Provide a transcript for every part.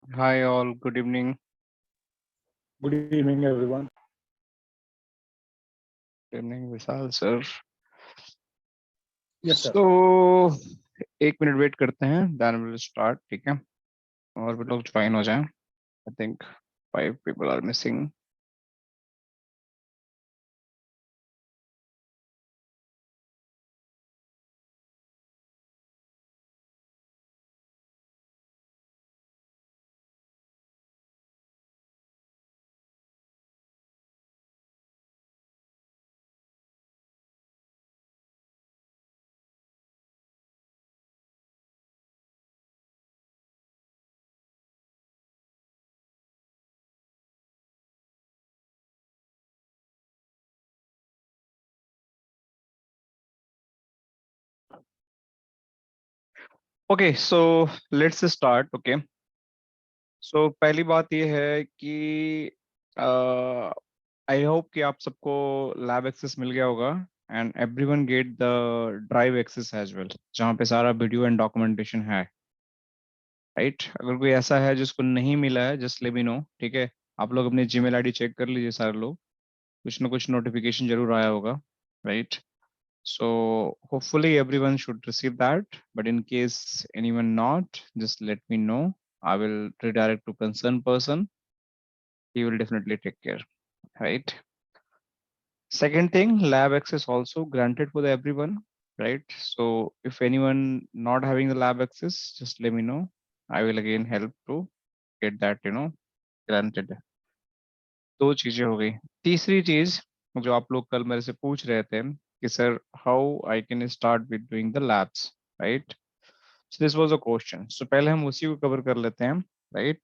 Hi all, good evening. Good evening, everyone. Good evening Vishal sir. Yes, sir. So 1 minute wait करते हैं, then we'll start. ठीक है, और भी लोग ज्वाइन हो जाएं. I think 5 people are missing. Okay, so let's start. Okay, so पहली बात ये है कि आई होप कि आप सबको लैब एक्सेस मिल गया होगा and everyone get the drive access as well, जहाँ पे सारा वीडियो एंड डॉक्यूमेंटेशन है. राइट, अगर कोई ऐसा है जिसको नहीं मिला है, जस्ट लेट मी नो. ठीक है, आप लोग अपने जीमेल आईडी चेक कर लीजिए. सारे लोग कुछ ना कुछ नोटिफिकेशन जरूर आया होगा. Right, so hopefully everyone should receive that, but in case anyone not, just let me know. I will redirect to concerned person. He will definitely take care. Right, second thing, lab access also granted for the everyone. Right, so if anyone not having the lab access, just let me know. I will again help to get that, granted. दो चीजें हो गई. तीसरी चीज जो आप लोग कल मेरे से पूछ रहे थे कि sir how I can start with doing the labs. Right, so this was a question. So पहले हम उसी को कवर कर लेते हैं. Right,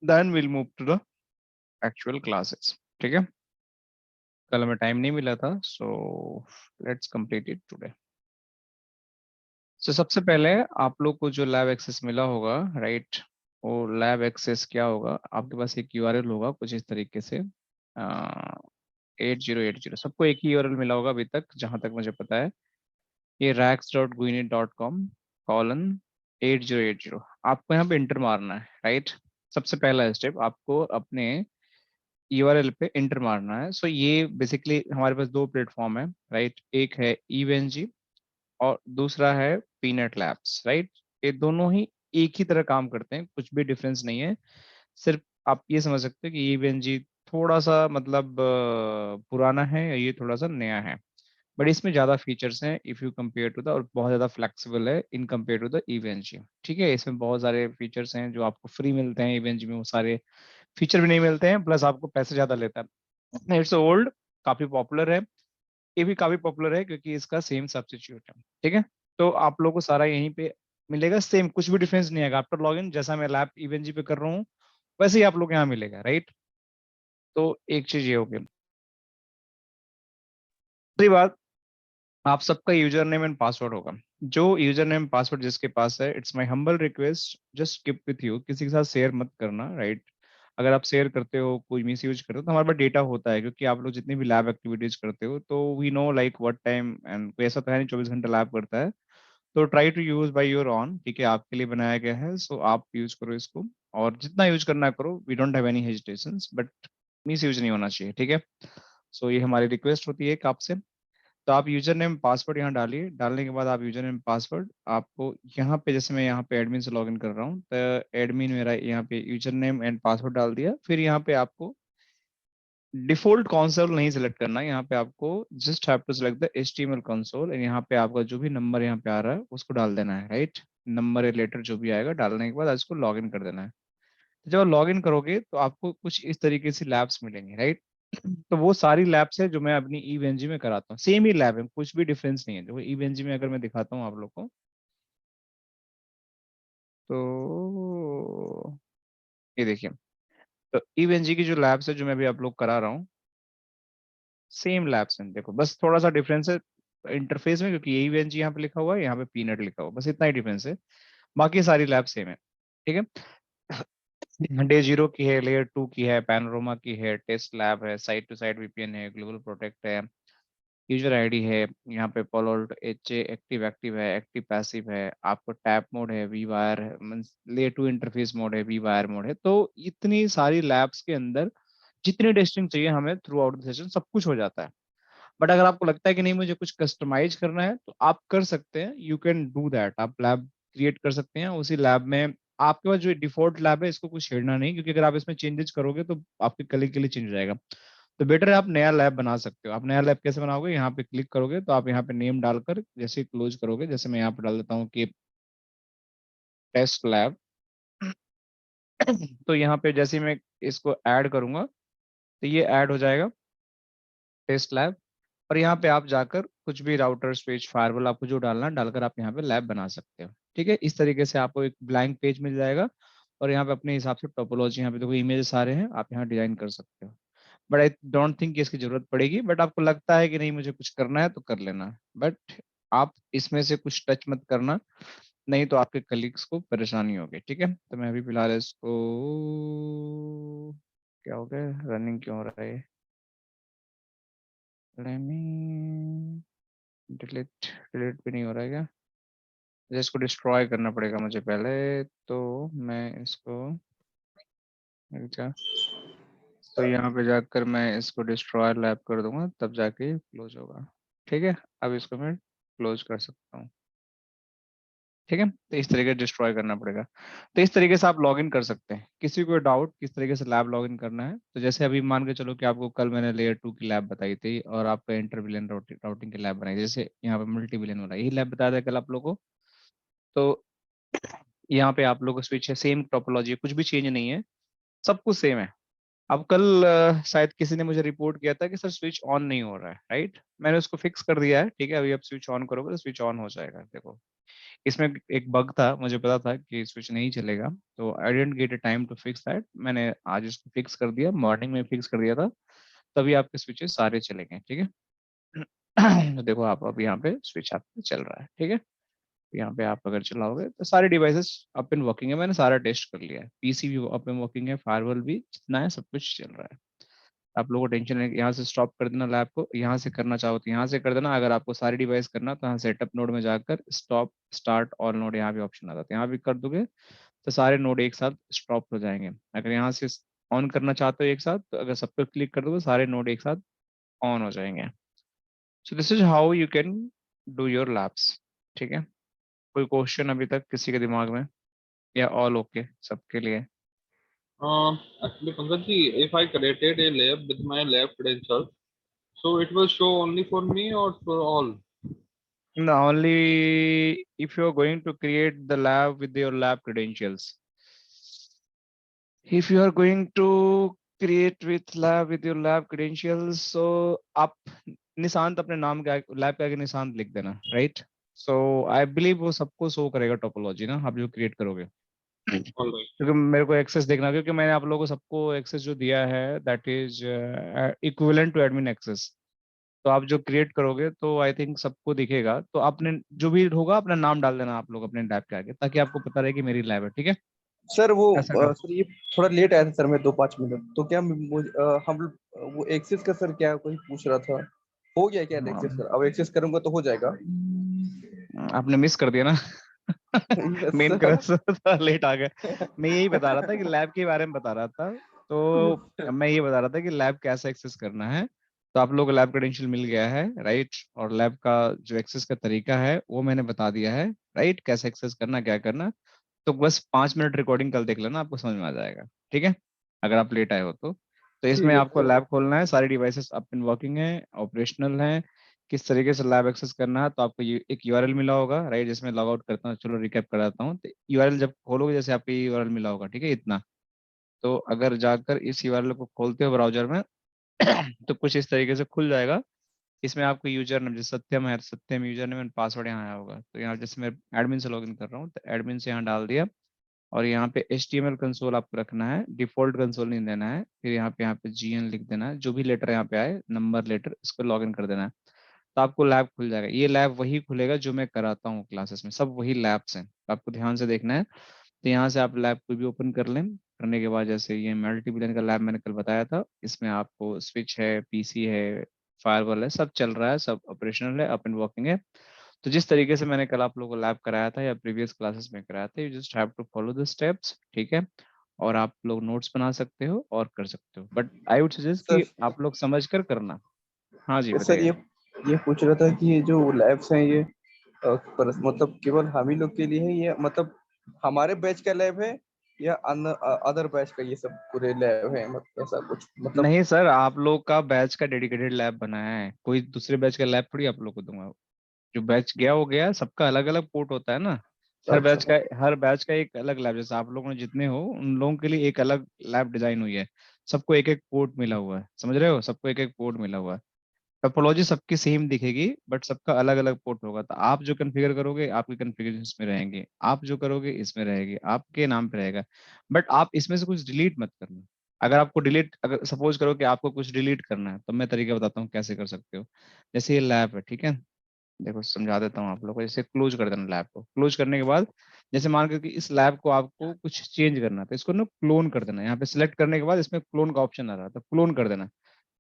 then will move to the actual classes. ठीक है, कल हमें टाइम नहीं मिला था, so let's complete it today. So सबसे पहले आप लोग को जो लैब एक्सेस मिला होगा, राइट, वो लैब एक्सेस क्या होगा. आपके पास एक यूआरएल होगा कुछ इस तरीके से. 8080 सबको एक ही यूआरएल मिला होगा अभी तक, जहां तक मुझे पता है. ये rax.guinet.com:8080. आपको यहाँ पे इंटर मारना है. राइट, सबसे पहला स्टेप आपको अपने यूआरएल पे इंटर मारना है. सो ये बेसिकली हमारे पास दो प्लेटफॉर्म है. राइट, एक है ईवेनजी और दूसरा है पीनट लैब्स. राइट, ये दोनों ही एक ही तरह काम करते हैं, कुछ भी डिफरेंस नहीं है. सिर्फ आप ये समझ सकते हो कि ईवेनजी थोड़ा सा मतलब पुराना है, ये थोड़ा सा नया है. बट इसमें ज़्यादा फीचर्स हैं if you compare to the, और बहुत ज़्यादा फ्लेक्सिबल है इन कंपेयर टू द ईवेंजी. ठीक है, इसमें बहुत सारे फीचर्स हैं जो आपको फ्री मिलते हैं. ईवेंजी में वो सारे फीचर भी नहीं मिलते हैं, प्लस आपको पैसे ज़्यादा लेता है. इट्स ओल्ड, काफ़ी पॉपुलर है. ये भी काफ़ी पॉपुलर है क्योंकि इसका सेम सब्स्टिट्यूट है. ठीक है, तो आप लोगों को सारा यहीं पे मिलेगा सेम, कुछ भी डिफरेंस नहीं आएगा. आफ्टर लॉगिन जैसा मैं लैब ईवेंजी पे कर रहा हूँ वैसे ही आप लोग यहाँ मिलेगा. राइट, तो एक चीज ये हो गई. दूसरी बात, आप सबका यूजर नेम एंड पासवर्ड होगा. जो यूजर नेम पासवर्ड जिसके पास है, it's my humble request, just keep with you, किसी के साथ शेयर मत करना. राइट, अगर आप शेयर करते हो, कोई मिस यूज करते हो, तो हमारे पास डेटा होता है, क्योंकि आप लोग जितनी भी लैब एक्टिविटीज करते हो तो we know like what time, and कोई ऐसा तो है नहीं 24 घंटे लैब करता है. तो try to use by your own. ठीक है, आपके लिए बनाया गया है, सो आप यूज करो इसको, और जितना यूज करना करो. We don't have any hesitations, but misuse नहीं होना चाहिए. ठीक है, सो ये हमारी रिक्वेस्ट होती है एक आपसे. तो आप यूजर नेम पासवर्ड यहाँ डालिए. डालने के बाद आप यूजर नेम पासवर्ड आपको यहाँ पे, जैसे मैं यहाँ पे एडमिन से लॉगिन कर रहा हूँ, तो एडमिन मेरा यहाँ पे यूजर नेम एंड पासवर्ड डाल दिया. फिर यहाँ पे आपको डिफॉल्ट कंसोल नहीं सिलेक्ट करना है. यहाँ पे आपको just have to select the HTML console, and यहाँ पे आपका जो भी नंबर यहाँ पे आ रहा है उसको डाल देना है. राइट, नंबर या लेटर जो भी आएगा डालने के बाद इसको लॉगिन कर देना है. तो जब आप लॉगिन करोगे तो आपको कुछ इस तरीके से लैब्स मिलेंगे. राइट, तो वो सारी लैब्स है जो मैं अपनी ईवेंजी में कराता हूँ. सेम ही लैब है, कुछ भी डिफरेंस नहीं है. देखो ईवेंजी में अगर मैं दिखाता हूँ आप लोग को, तो ये देखिए. तो ईवेंजी की जो लैब्स है जो मैं अभी आप लोग करा रहा हूँ, सेम लैब्स हैं. देखो बस थोड़ा सा डिफरेंस है इंटरफेस में, क्योंकि ईवेंजी यहाँ पे लिखा हुआ है, यहाँ पे पीनट लिखा हुआ है, बस इतना ही डिफरेंस है. बाकी सारी लैब सेम है. ठीक है, डे जीरो की है, लेयर 2 की है, पैनोरमा की है, टेस्ट लैब है, साइड टू साइड VPN है, ग्लोबल प्रोटेक्ट है, यूजर आईडी है, यहाँ पे पोलोल्ट एच एक्टिव एक्टिव है, एक्टिव पैसिव है, आपको टैप मोड है, वी वायर है, मींस लेयर टू इंटरफेस मोड है, वी वायर मोड है। तो इतनी सारी लैब्स के अंदर जितनी टेस्टिंग चाहिए हमें थ्रू आउट द सेशन सब कुछ हो जाता है। बट अगर आपको लगता है कि नहीं मुझे कुछ कस्टमाइज करना है तो आप कर सकते हैं, यू कैन डू दैट। आप लैब क्रिएट कर सकते हैं, उसी लैब में आपके पास जो डिफॉल्ट लैब है इसको कुछ छेड़ना नहीं, क्योंकि अगर आप इसमें चेंजेस करोगे तो आपके कलीग के लिए चेंज हो जाएगा। तो बेटर है आप नया लैब बना सकते हो। आप नया लैब कैसे बनाओगे, यहाँ पे क्लिक करोगे तो आप यहाँ पे नेम डालकर जैसे क्लोज करोगे, जैसे मैं यहाँ पे डाल देता हूँ कि टेस्ट लैब तो यहाँ पे जैसे ही मैं इसको ऐड करूंगा तो ये ऐड हो जाएगा टेस्ट लैब। और यहाँ पे आप जाकर कुछ भी राउटर स्विच फायरवॉल आपको जो डालना है डालकर आप यहाँ पे लैब बना सकते हो। ठीक है, इस तरीके से आपको एक ब्लैंक पेज मिल जाएगा और यहाँ पे अपने हिसाब से टोपोलॉजी, यहाँ पे देखो इमेज सारे हैं, आप यहाँ डिजाइन कर सकते हो। बट आई डोंट थिंक इसकी जरूरत पड़ेगी, बट आपको लगता है कि नहीं मुझे कुछ करना है तो कर लेना। बट आप इसमें से कुछ टच मत करना, नहीं तो आपके कलीग्स को परेशानी होगी। ठीक है, तो मैं अभी फिलहाल इसको, क्या हो गया, रनिंग क्यों हो रहा है, डिलीट डिलीट भी नहीं हो रहा है क्या, मुझे इसको डिस्ट्रॉय करना पड़ेगा मुझे पहले। तो मैं इसको, अच्छा, तो यहाँ पे जाकर मैं इसको डिस्ट्रॉय लैब कर दूंगा तब जाके क्लोज होगा। ठीक है, अब इसको मैं क्लोज कर सकता हूँ। ठीक है, तो इस तरीके से डिस्ट्रॉय करना पड़ेगा। तो इस तरीके से आप लॉगिन कर सकते हैं। किसी को डाउट किस तरीके से लैब लॉगिन करना है, तो जैसे अभी मान के चलो कि आपको कल मैंने लेयर 2 की लैब बताई थी और आपका इंटर बिलियन राउटिंग की लैब बनाई थी, जैसे यहाँ पे मल्टी बिलियन वाला यही लैब बताया था कल आप लोगों को। तो यहाँ पे आप लोग का स्विच है, सेम टोपोलॉजी है, कुछ भी चेंज नहीं है, सब कुछ सेम है। अब कल शायद किसी ने मुझे रिपोर्ट किया था कि सर स्विच ऑन नहीं हो रहा है, राइट। मैंने उसको फिक्स कर दिया है। ठीक है, अभी आप स्विच ऑन करोगे तो स्विच ऑन हो जाएगा। देखो इसमें एक बग था, मुझे पता था कि स्विच नहीं चलेगा, तो I didn't get a time to fix that. मैंने आज इसको फिक्स कर दिया, मॉर्निंग में फिक्स कर दिया था, तभी आपके स्विचेस सारे चले गए। ठीक है तो देखो आप अब यहाँ पे स्विच आपका चल रहा है। ठीक है, यहाँ पे आप अगर चलाओगे तो सारे डिवाइसेस अप एंड वर्किंग है, मैंने सारा टेस्ट कर लिया है, पीसी भी अप एंड वर्किंग है, फायरवॉल भी जितना है सब कुछ चल रहा है। आप लोगों को टेंशन है, यहाँ से स्टॉप कर देना लैब को, यहाँ से करना चाहो तो यहाँ से कर देना। अगर आपको सारी डिवाइस करना तो यहाँ सेटअप नोड में जाकर स्टॉप स्टार्ट ऑल नोड यहाँ भी ऑप्शन आता है, यहाँ भी कर दोगे तो सारे नोड एक साथ स्टॉप हो जाएंगे। अगर यहाँ से ऑन करना चाहते हो एक साथ, तो अगर सब पर क्लिक कर दोगे सारे नोड एक साथ ऑन हो जाएंगे। So this is how you can do your labs. ठीक है, कोई क्वेश्चन अभी तक किसी के दिमाग में, या ऑल ओके सबके लिए? Actually, Pankaj, if I created a lab with my lab credentials, so it will show only for me or for all? No, only if you're going to create the lab with your lab credentials. If you are going to create with your lab credentials, so आप निशांत अपने नाम के lab के आगे निशांत लिख देना, right. So I believe वो सबको शो करेगा टोपोलॉजी ना, आप जो क्रिएट करोगे All right. क्योंकि मेरे को एक्सेस देखना, क्योंकि मैंने आप लोगों को सबको एक्सेस जो दिया है that is equivalent to admin access. तो आप जो क्रिएट करोगे तो आई थिंक सबको दिखेगा, तो आपने जो भी होगा अपना नाम डाल देना आप लोग अपने लैब के आगे, ताकि आपको पता रहे कि मेरी लैब है। ठीक है, सर वो ऐसा कर। सर ये थोड़ा लेट आया था सर, मैं 2-5 मिनट तो क्या हम वो एक्सेस का सर क्या कोई पूछ रहा था, हो गया क्या एक्सेस सर? अब एक्सेस करूंगा तो हो जाएगा? आपने मिस कर दिया ना यस मेन सर। क्रक्स था, लेट आ गए। मैं यही बता रहा था कि लैब के बारे में बता रहा था। तो मैं ये बता रहा था कि लैब कैसे एक्सेस करना है। तो आप लोग को लैब क्रेडेंशियल मिल गया है, राइट। और लैब का जो एक्सेस का तरीका है वो मैंने बता दिया है, राइट, कैसे एक्सेस करना क्या करना। तो बस 5 मिनट रिकॉर्डिंग कल देख लेना, आपको समझ में आ जाएगा। ठीक है, अगर आप लेट आए हो तो इसमें ठीक है आपको सर। लैब खोलना है, सारी डिवाइसेस अप एंड वर्किंग है, ऑपरेशनल है। किस तरीके से लैब एक्सेस करना है, तो आपको ये एक यूआरएल मिला होगा, राइट, जिसमें लॉग आउट करता हूँ। चलो रिकैप कराता हूँ। तो यूआरएल जब खोलोगे, जैसे आपको यूआरएल मिला होगा, ठीक है, इतना। तो अगर जाकर इस यूआरएल को खोलते हो ब्राउजर में तो कुछ इस तरीके से खुल जाएगा। इसमें आपको यूजर नेम जैसे सत्यम है, सत्यम यूजर नेम एंड पासवर्ड यहाँ आया होगा। तो यहाँ जैसे मैं एडमिन से लॉगिन कर रहा हूँ तो एडमिन से यहाँ डाल दिया। और यहाँ पे HTML कंसोल आपको रखना है, डिफॉल्ट कंसोल नहीं देना है। फिर यहाँ पे GN लिख देना है, जो भी लेटर यहाँ पे आए, नंबर लेटर, इसको लॉगिन कर देना है। तो आपको लैब खुल जाएगा। ये लैब वही खुलेगा जो मैं कराता हूँ क्लासेस में, सब वही लैब्स हैं, तो आपको ध्यान से देखना है। तो यहाँ से आप लैब को भी ओपन कर लें। करने के बाद जैसे ये मल्टी बिलियन का लैब मैंने कल बताया था, इसमें आपको स्विच है, PC है, फायरवॉल है, सब चल रहा है, सब ऑपरेशनल है, अप एंड वर्किंग है। तो जिस तरीके से मैंने कल आप लोगों को लैब कराया था या प्रीवियस क्लासेस में कराया था, you just have to follow the steps, ठीक है। और आप लोग नोट्स बना सकते हो और कर सकते हो, बट आई वुड सजेस्ट कि सर आप लोग समझ कर करना। हाँ जी सर बताइए। ये पूछ रहा था कि ये जो लैब्स हैं ये मतलब केवल हम ही लोग के लिए है, ये मतलब हमारे बैच का लैब है या अदर बैच का ये सब पूरे लैब है, मतलब ऐसा कुछ मतलब? नहीं सर, आप लोग का बैच का डेडिकेटेड लैब बनाया है, कोई दूसरे बैच का लैब थोड़ी आप लोग को दूंगा। जो बैच गया वो गया, सबका अलग अलग पोर्ट होता है ना। अच्छा हर बैच का एक अलग लैब, जैसे आप लोगों ने जितने हो उन लोगों के लिए एक अलग लैब डिजाइन हुई है। सबको एक एक पोर्ट मिला हुआ है, समझ रहे हो, सबको एक एक पोर्ट मिला हुआ है। टोपोलॉजी सबकी सेम दिखेगी बट सबका अलग अलग पोर्ट होगा। तो आप जो कॉन्फ़िगर करोगे आपकी कॉन्फ़िगरेशन इसमें रहेंगे, आप जो करोगे इसमें रहेगी, आपके नाम पे रहेगा। बट आप इसमें से कुछ डिलीट मत करना। अगर आपको डिलीट, अगर सपोज करो कि आपको कुछ डिलीट करना है तो मैं तरीका बताता हूँ कैसे कर सकते हो। जैसे ये लैब है, ठीक है, देखो समझा देता हूँ आप लोगों को। जैसे क्लोज कर देना लैब को, क्लोज करने के बाद जैसे मान कर कि इस लैब को आपको कुछ चेंज करना है तो इसको ना क्लोन कर देना। यहाँ पे सिलेक्ट करने के बाद इसमें क्लोन का ऑप्शन आ रहा है तो क्लोन कर देना।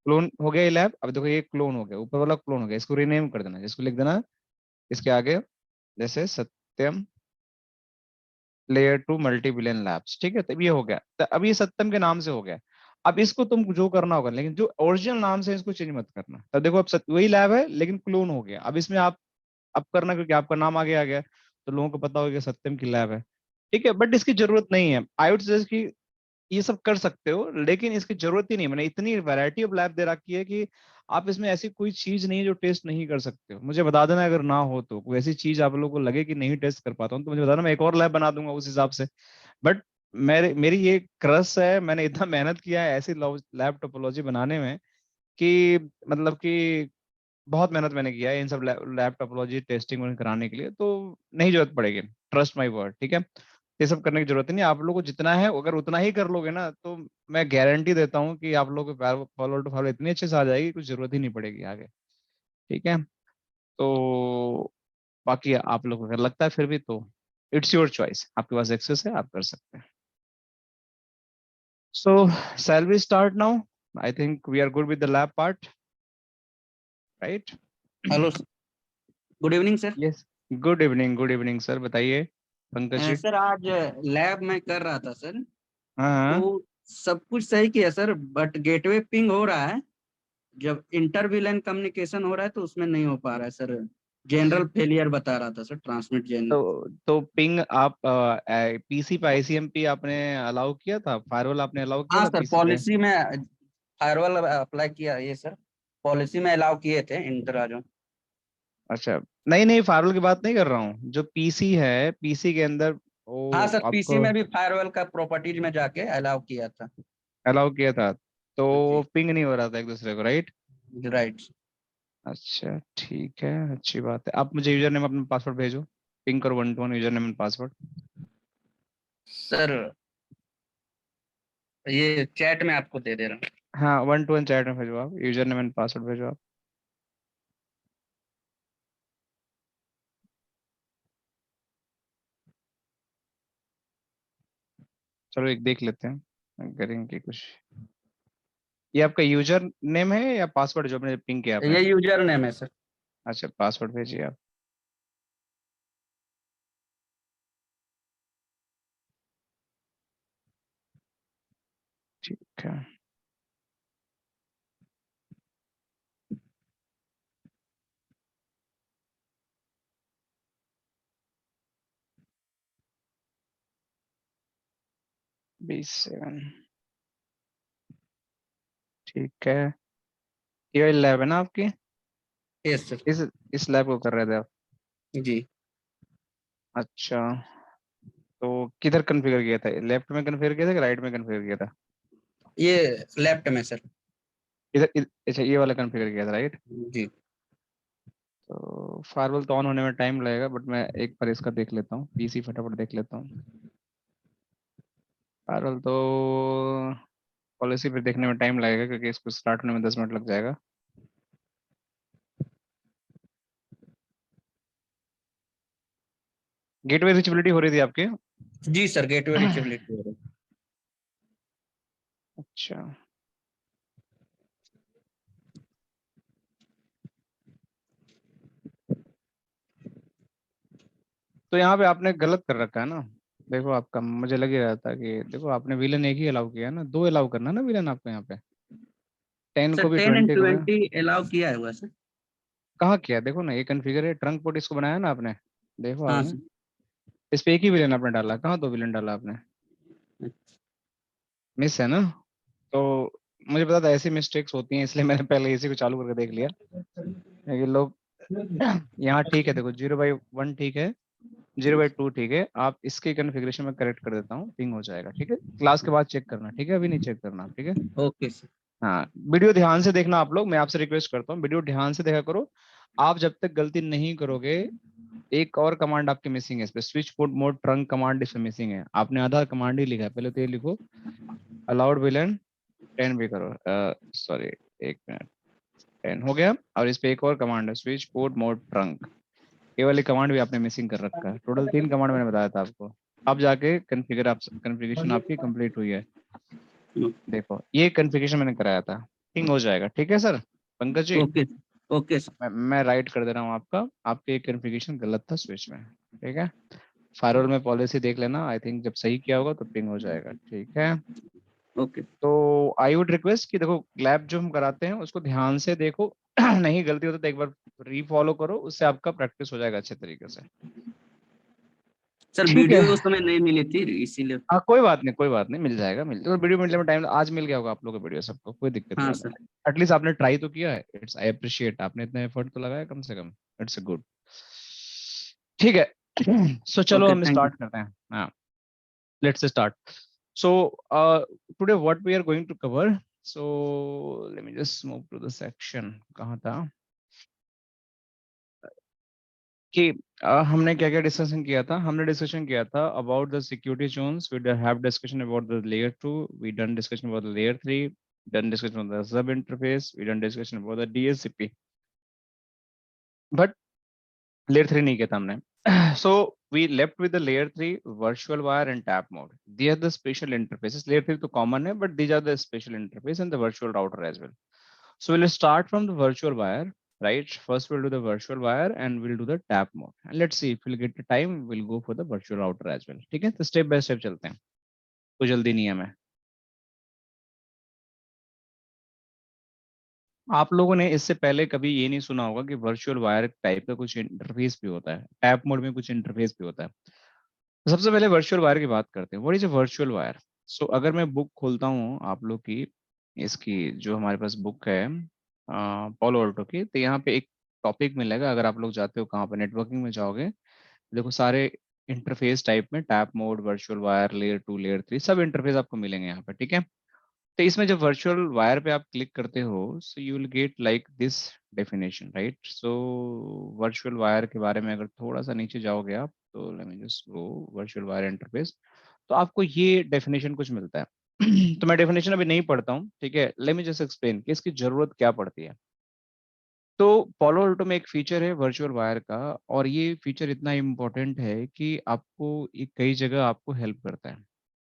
क्लोन हो गया ये लैब। अब देखो ये क्लोन हो गया, ऊपर वाला क्लोन हो गया, इसको रीनेम कर देना। इसको लिख देना इसके आगे जैसे Satyam layer two multi billion labs, ठीक है। तब ये हो गया, तो अब ये सत्यम के नाम से हो गया। अब इसको तुम जो करना होगा, लेकिन जो ओरिजिनल नाम से है, इसको चेंज मत करना। तब देखो अब वही लैब है लेकिन क्लोन हो गया। अब इसमें आप अब करना, क्योंकि आपका नाम आगे आ गया तो लोगों को पता होगा कि सत्यम की लैब है, ठीक है। बट इसकी जरूरत नहीं है। आई वुड सजेस्ट कि ये सब कर सकते हो लेकिन इसकी जरूरत ही नहीं। मैंने इतनी वैरायटी ऑफ लैब दे रखी है कि आप इसमें ऐसी कोई चीज नहीं है जो टेस्ट नहीं कर सकते हो। मुझे बता देना अगर ना हो तो, कोई ऐसी चीज आप लोगों को लगे कि नहीं टेस्ट कर पाता हूँ तो मुझे बताना, मैं एक और लैब बना दूंगा उस हिसाब से। बट मेरी ये क्रस है, मैंने इतना मेहनत किया है ऐसी लैब टोपोलॉजी बनाने में कि मतलब कि बहुत मेहनत मैंने किया है इन सब लैब टोपोलॉजी टेस्टिंग कराने के लिए। तो नहीं जरूरत पड़ेगी, ट्रस्ट माय वर्ड, ठीक है। ये सब करने की जरूरत नहीं। आप लोग को जितना है अगर उतना ही कर लोगे ना तो मैं गारंटी देता हूँ कि आप लोग को फॉलो टू फॉलो इतनी अच्छे से आ जाएगी, कुछ जरूरत ही नहीं पड़ेगी आगे, ठीक है। तो बाकी आप लोग को अगर लगता है फिर भी तो इट्स योर चॉइस, आपके पास एक्सेस है, आप कर सकते हैं। सो shall we start now? I think we are good with the lab part, right? Hello, good evening sir. Yes, good evening sir, बताइए पंकज जी। सर आज लैब में कर रहा था सर, हाँ हाँ। तो सब कुछ सही किया सर, बट गेटवे पिंग हो रहा है। जब इंटर विलेन कम्युनिकेशन हो रहा है तो उसमें नहीं हो पा रहा है सर। जनरल फेलियर बता रहा था सर, ट्रांसमिट जनरल। तो पिंग आप पीसी पे आईसीएमपी आपने अलाउ किया था, फायरवॉल आपने अलाउ किया हाँ था सर, पीसी पे? पॉलिसी में फायरवॉल अप्लाई किया ये सर, पॉलिसी में अलाउ किए थे इंटर जो। अच्छा, नहीं नहीं, फायरवॉल की बात नहीं कर रहा हूँ, जो पीसी है पीसी के अंदर हाँ वो सर, पीसी आपको में भी फायरवॉल का प्रॉपर्टीज में जाके अलाउ किया था। अलाउ किया था तो जी, पिंग नहीं हो रहा था एक दूसरे को, राइट? राइट। अच्छा ठीक है, अच्छी बात है। आप मुझे यूजर नेम अपना पासवर्ड भेजो, पिंग करो 1 to 1 user name and password. Sir ये चैट में आपको दे दे रहा हूँ। हाँ 1 to 1 चैट में भेजो, आप यूजर नेम एंड पासवर्ड भेजो आप। चलो एक देख लेते हैं करेंगे कुछ। ये आपका यूजर नेम है या पासवर्ड जो आपने पिंग किया आपने? ये यूजर नेम है सर। अच्छा पासवर्ड भेजिए आप। ठीक है, B7, ठीक है। ये लैब है ना आपकी? Yes sir. इस लैब को कर रहे थे आप? जी, अच्छा, तो किधर कॉन्फ़िगर किया था, लेफ्ट में कॉन्फ़िगर किया था कि राइट में कॉन्फ़िगर किया था? ये लेफ्ट में सर। अच्छा ये वाला कॉन्फ़िगर किया था, राइट? जी तो फायरवॉल तो ऑन होने में टाइम लगेगा बट मैं एक बार इसका देख लेता हूँ, पीसी फटाफट देख लेता हूँ। फायरवॉल तो पॉलिसी पे देखने में टाइम लगेगा क्योंकि इसको स्टार्ट होने में 10 मिनट लग जाएगा। गेटवे रीचेबिलिटी हो रही थी आपके? जी सर, गेटवे रीचेबिलिटी हो रही है। अच्छा, तो यहाँ पे आपने गलत कर रखा है ना। देखो आपका मुझे लग ही रहा था कि देखो आपने विलन एक ही अलाउ किया है ना, 2 अलाउ करना ना विलन आपको यहाँ पे, 10 सर को भी 10 एंड 20 को भी। 20 अलाउ किया हुआ सर। कहाँ किया? देखो ना ये कॉन्फ़िगर है, ट्रंक पोर्ट इसको बनाया ना आपने, देखो हाँ आपने सर। इस पे एक ही विलन आपने डाला, कहाँ 2 विलन डाला आपने? मिस है ना। तो मुझे पता था ऐसी मिस्टेक्स होती हैं, इसलिए मैंने पहले इसी को चालू करके देख लिया। ये लोग यहाँ ठीक है, देखो 0/1 ठीक है, 0/2 ठीक है। आप इसके कॉन्फ़िगरेशन में करेक्ट कर देता हूँ, पिंग हो जाएगा। ठीक है, क्लास के बाद चेक करना, ठीक है, अभी नहीं चेक करना। ठीक है, ओके सर। हाँ वीडियो ध्यान से देखना आप लोग, मैं आपसे रिक्वेस्ट करता हूँ वीडियो ध्यान से देखा करो। आप जब तक गलती नहीं करोगे, एक और कमांड आपकी मिसिंग है इस पे, switch port mode trunk command इसमें मिसिंग है। आपने आधा कमांड ही लिखा है, पहले तो ये लिखो अलाउड विलन 10 भी करो, सॉरी 1 मिनट, 10 हो गया। और इस पे एक और कमांड है स्विच पोर्ट मोड ट्रंक, ये वाली कमांड भी आपने मिसिंग कर रखा है। टोटल 3 कमांड मैंने बताया था आपको। अब जाके कॉन्फ़िगरेशन आपकी कंप्लीट हुई है। देखो ये कॉन्फ़िगरेशन मैंने कराया था, पिंग हो जाएगा। ठीक है sir Pankaj ji, okay okay sir. मैं राइट कर दे रहा हूँ आपका, आपके कॉन्फ़िगरेशन गलत था स्विच में। ठीक है, फायरवॉल में पॉलिसी देख लेना, आई थिंक जब सही किया होगा तो पिंग हो जाएगा। ठीक है, ओके तो आई वुड रिक्वेस्ट कि देखो लैब जो हम कराते हैं उसको ध्यान से देखो नहीं गलती होती तो एक बार रीफॉलो करो, उससे आपका प्रैक्टिस हो जाएगा अच्छे तरीके से। सर, ठीक है, वीडियो उस समय नहीं मिली थी इसीलिए। हाँ कोई बात नहीं, कोई बात नहीं, मिल जाएगा, मिल जाएगा। वीडियो मिलने में टाइम, आज मिल गया होगा आप लोगों को वीडियो सबको, कोई दिक्कत की हाँ बात सर। नहीं। एटलीस्ट आपने ट्राई तो किया है, इट्स आई अप्रिशिएट, आपने इतना एफर्ट तो लगाया कम से कम, इट्स गुड। ठीक है सो चलो ओके, हम थैंक यू। स्टार्ट करते हैं। हाँ let's start. So today what we are going to cover, so let me just move to the section, कहाँ था कि हमने क्या क्या डिस्कशन किया था। हमने डिस्कशन किया था about the security zones, we have discussion about the layer 2, we done discussion about the layer 3, done discussion about the sub interface, we done discussion about the DHCP, but layer 3 नहीं किया था हमने। so we left with the layer 3 virtual wire and tap mode. These are the special interfaces. Layer 3 तो common है, but these are the special interface and the virtual router as well. So we'll start from the virtual wire, right? First we'll do the virtual wire and we'll do the tap mode. And let's see if we'll get the time, we'll go for the virtual router as well. ठीक है, तो step by step चलते हैं, कोई जल्दी नहीं है हमें। आप लोगों ने इससे पहले कभी ये नहीं सुना होगा कि वर्चुअल वायर टाइप का कुछ इंटरफेस भी होता है, टैप मोड में कुछ इंटरफेस भी होता है। तो सबसे पहले वर्चुअल वायर की बात करते हैं, what is a virtual wire. So अगर मैं बुक खोलता हूँ आप लोग की, इसकी जो हमारे पास बुक है पॉलो ऑल्टो की, तो यहाँ पे एक टॉपिक मिलेगा। अगर आप लोग जाते हो कहाँ पर, नेटवर्किंग में जाओगे, देखो सारे इंटरफेस टाइप में tap mode, virtual wire, layer 2, layer 3 सब इंटरफेस आपको मिलेंगे यहाँ पे। ठीक है, तो इसमें जब वर्चुअल वायर पे आप क्लिक करते हो, so you will get like this definition, right. So virtual wire के बारे में अगर थोड़ा सा नीचे जाओगे आप, तो late me just go virtual wire interface, तो आपको ये डेफिनेशन कुछ मिलता है। तो मैं डेफिनेशन अभी नहीं पढ़ता हूँ, ठीक है, लेट मी जस्ट एक्सप्लेन कि इसकी जरूरत क्या पड़ती है। तो पॉलो अल्टो में एक फीचर है वर्चुअल वायर का, और ये फीचर इतना इम्पोर्टेंट है कि आपको ये कई जगह आपको हेल्प करता है।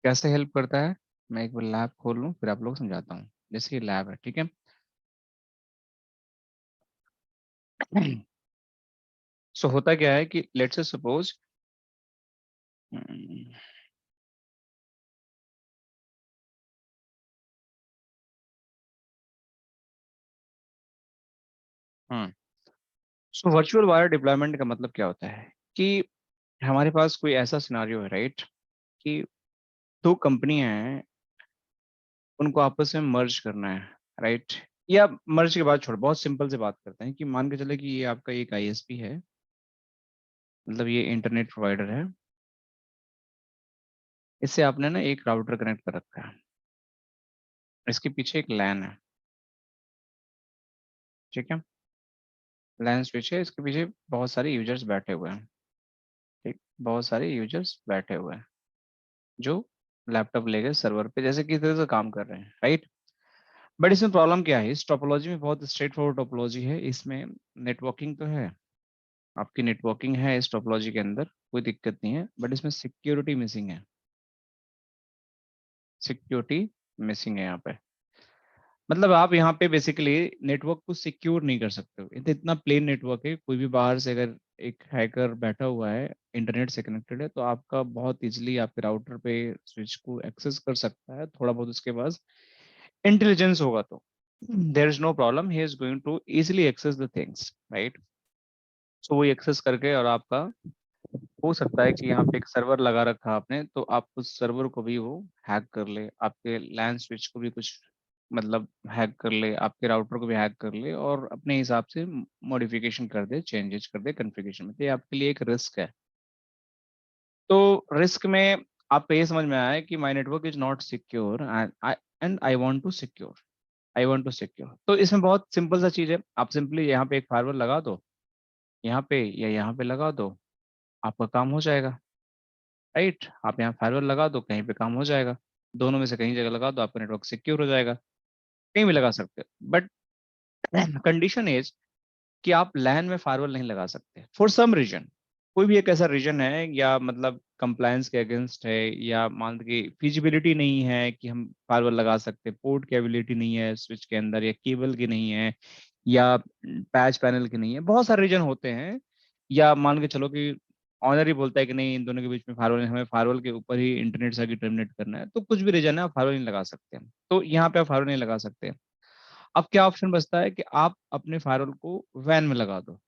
कैसे हेल्प करता है, मैं एक बार लैब खोल लूँ फिर आप लोग समझाता हूँ। जैसे ये लैब है, ठीक है सो होता क्या है कि let's say suppose so virtual wire deployment का मतलब क्या होता है कि हमारे पास कोई ऐसा सिनारियो है, राइट, कि 2 कंपनियां हैं, उनको आपस में मर्ज करना है, राइट। या मर्ज के बाद छोड़, बहुत सिंपल से बात करते हैं कि मान के चले कि ये आपका एक आईएसपी है, मतलब ये इंटरनेट प्रोवाइडर है, इससे आपने ना एक राउटर कनेक्ट कर रखा है, इसके पीछे एक लैन है, ठीक है, लैन स्विच है, इसके पीछे बहुत सारे यूजर्स बैठे हुए हैं, ठीक, बहुत सारे यूजर्स बैठे हुए हैं जो लैपटॉप लेकर सर्वर पे जैसे किसी तरह से काम कर रहे हैं, राइट। बट इसमें प्रॉब्लम क्या है, इस टोपोलॉजी में बहुत स्ट्रेट फॉरवर्ड टोपोलॉजी है, इसमें नेटवर्किंग तो है, आपकी नेटवर्किंग है इस टोपोलॉजी के अंदर, कोई दिक्कत नहीं है, बट इसमें सिक्योरिटी मिसिंग है, सिक्योरिटी मिसिंग है यहाँ पे। मतलब आप यहाँ पे बेसिकली नेटवर्क को सिक्योर नहीं कर सकते हो, इतना प्लेन नेटवर्क है, कोई भी बाहर से अगर एक हैकर बैठा हुआ है इंटरनेट से कनेक्टेड है तो आपका बहुत इजीली आपके राउटर पे स्विच को एक्सेस कर सकता है, थोड़ा बहुत उसके पास इंटेलिजेंस होगा तो there is no problem, he is going to easily access the things, right. So वो एक्सेस करके और आपका हो सकता है कि यहाँ पे एक सर्वर लगा रखा आपने तो आप उस सर्वर को भी वो हैक कर ले, आपके लैन स्विच को भी कुछ मतलब हैक कर ले, आपके राउटर को भी हैक कर ले और अपने हिसाब से मॉडिफिकेशन कर दे, चेंजेस कर दे कॉन्फ़िगरेशन में। तो ये आपके लिए एक रिस्क है। तो रिस्क में आपको ये समझ में आया है कि my network is not secure and I want to secure, I want to secure. तो इसमें बहुत सिंपल सा चीज़ है, आप सिंपली यहाँ पे एक फायरवॉल लगा दो, यहाँ पे या यहाँ पे लगा दो, आपका काम हो जाएगा, राइट। आप यहाँ फायरवॉल लगा दो, कहीं पे काम हो जाएगा, दोनों में से कहीं जगह लगा दो, आपका नेटवर्क सिक्योर हो जाएगा, कहीं भी लगा सकते हो। बट कंडीशन इज कि आप लैन में फायरवॉल नहीं लगा सकते फॉर सम रीजन। कोई भी एक ऐसा रीजन है या मतलब कंप्लायंस के अगेंस्ट है या मान के फिजिबिलिटी नहीं है कि हम फायरवॉल लगा सकते, पोर्ट की एबिलिटी नहीं है स्विच के अंदर या केबल की नहीं है या पैच पैनल की नहीं है, बहुत सारे रीजन होते हैं। या मान के चलो कि ऑनर ही बोलता है कि नहीं इन दोनों के बीच में फायरवॉल, हमें फायरवॉल के ऊपर ही इंटरनेट सर्किट टर्मिनेट करना है, तो कुछ भी रीजन है आप फायरवॉल नहीं लगा सकते। तो यहाँ पे आप फायरवॉल नहीं लगा सकते। अब क्या ऑप्शन बचता है कि आप अपने फायरवॉल को वैन में लगा दो।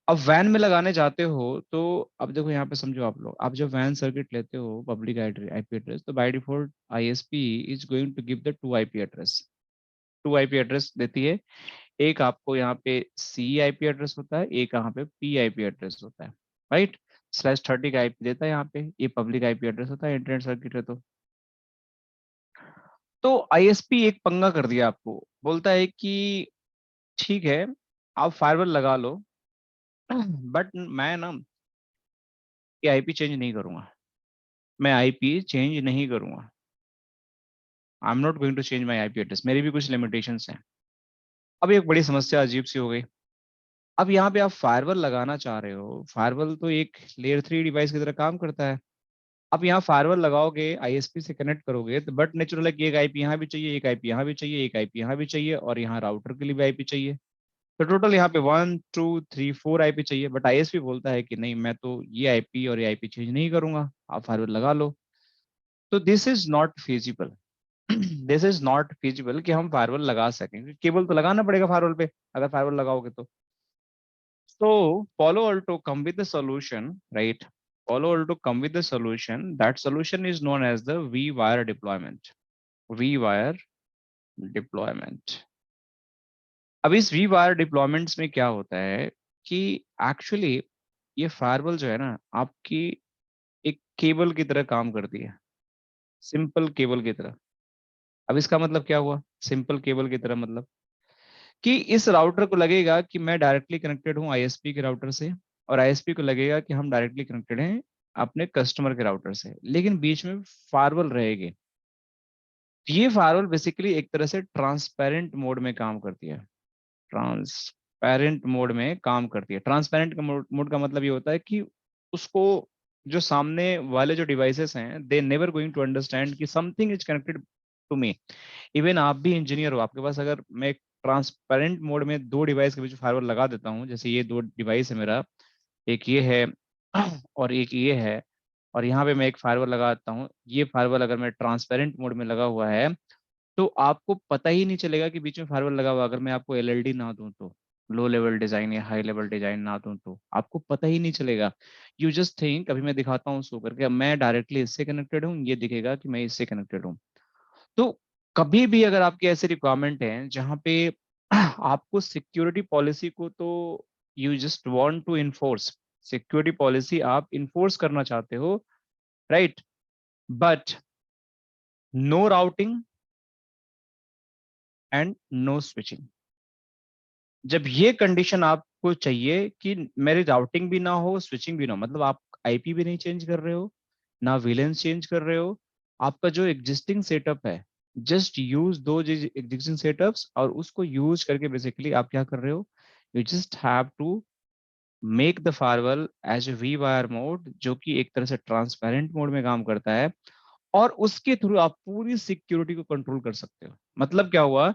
अब वैन में लगाने जाते हो तो अब देखो यहाँ पे समझो आप लोग, आप जब वैन सर्किट लेते हो पब्लिक आईपी एड्रेस, तो by default ISP is going to give the two IP address, two IP address देती है। एक आपको यहाँ पे सी आईपी एड्रेस होता है, एक यहाँ पे पी आईपी एड्रेस होता है, राइट। /30 का आईपी देता है यहाँ पे, ये पब्लिक आईपी एड्रेस होता है इंटरनेट सर्किट है। तो आईएसपी एक पंगा कर दिया आपको, बोलता है कि ठीक है आप फायरवॉल लगा लो बट मैं ना ये आईपी चेंज नहीं करूंगा, मैं आईपी चेंज नहीं करूंगा, I am not going to change my IP address, मेरी भी कुछ लिमिटेशंस हैं। अब एक बड़ी समस्या अजीब सी हो गई। अब यहाँ पे आप फायरवॉल लगाना चाह रहे हो, फायरवॉल तो एक लेयर 3 डिवाइस की तरह काम करता है। अब यहाँ फायरवॉल लगाओगे, आईएसपी से कनेक्ट करोगे तो बट नेचुरल है कि एक आईपी यहाँ भी चाहिए, एक आईपी यहाँ भी चाहिए, एक आईपी यहाँ भी चाहिए और यहाँ राउटर के लिए भी आईपी चाहिए। तो टोटल यहाँ पे 1 2 3 4 आईपी चाहिए। बट आईएसपी बोलता है कि नहीं मैं तो ये आईपी और ये आईपी चेंज नहीं करूंगा, आप फायरवॉल लगा लो। तो this is not feasible this is not feasible कि हम फायरवॉल लगा सकें, केबल तो लगाना पड़ेगा फायरवॉल पे अगर फायरवॉल लगाओगे तो। So Palo Alto come with a solution, right? Palo Alto come with a solution. That solution is known as the vWire deployment. vWire deployment. अब इस vWire deployments में क्या होता है कि एक्चुअली ये फायरवॉल जो है ना आपकी एक केबल की तरह काम करती है, सिंपल केबल की तरह। अब इसका मतलब क्या हुआ, सिंपल केबल की तरह मतलब कि इस राउटर को लगेगा कि मैं डायरेक्टली कनेक्टेड हूँ आईएसपी के राउटर से और आईएसपी को लगेगा कि हम डायरेक्टली कनेक्टेड हैं अपने कस्टमर के राउटर से, लेकिन बीच में फायरवॉल रहेगी। ये फायरवॉल बेसिकली एक तरह से ट्रांसपेरेंट मोड में काम करती है, ट्रांसपेरेंट मोड में काम करती है। ट्रांसपेरेंट मोड का मतलब ये होता है कि उसको जो सामने वाले जो डिवाइसेस हैं they never going to understand कि something is connected to me. Even आप भी इंजीनियर हो, आपके पास अगर मैं एक ट्रांसपेरेंट मोड में दो डिवाइस के बीच फायरवॉल लगा देता हूँ, जैसे ये दो डिवाइस है मेरा, एक ये है और एक ये है, और यहाँ पे मैं एक फायरवॉल लगाता हूँ, ये फायरवॉल अगर मैं ट्रांसपेरेंट मोड में लगा हुआ है तो आपको पता ही नहीं चलेगा कि बीच में फायरवॉल लगा हुआ। अगर मैं आपको एलएलडी ना दूं तो, लो लेवल डिजाइन या हाई लेवल डिजाइन ना दूं तो आपको पता ही नहीं चलेगा। यू जस्ट थिंक, अभी मैं दिखाता हूँ शो करके, मैं डायरेक्टली इससे कनेक्टेड हूँ, ये दिखेगा कि मैं इससे कनेक्टेड हूँ। तो कभी भी अगर आपकी ऐसी रिक्वायरमेंट है जहाँ पे आपको सिक्योरिटी पॉलिसी को तो you just want to enforce, security policy आप इन्फोर्स करना चाहते हो, right, but no routing and no switching. जब ये कंडीशन आपको चाहिए कि मेरी राउटिंग भी ना हो स्विचिंग भी ना हो, मतलब आप आईपी भी नहीं चेंज कर रहे हो ना विलेंस चेंज कर रहे हो, आपका जो एग्जिस्टिंग सेटअप है जस्ट यूज दो एग्जिस्टिंग सेटअप्स और उसको यूज करके बेसिकली आप क्या कर रहे हो, you just have to make the firewall as a V wire mode जो कि एक तरह से ट्रांसपेरेंट मोड में काम करता है और उसके थ्रू आप पूरी सिक्योरिटी को कंट्रोल कर सकते हो। मतलब क्या हुआ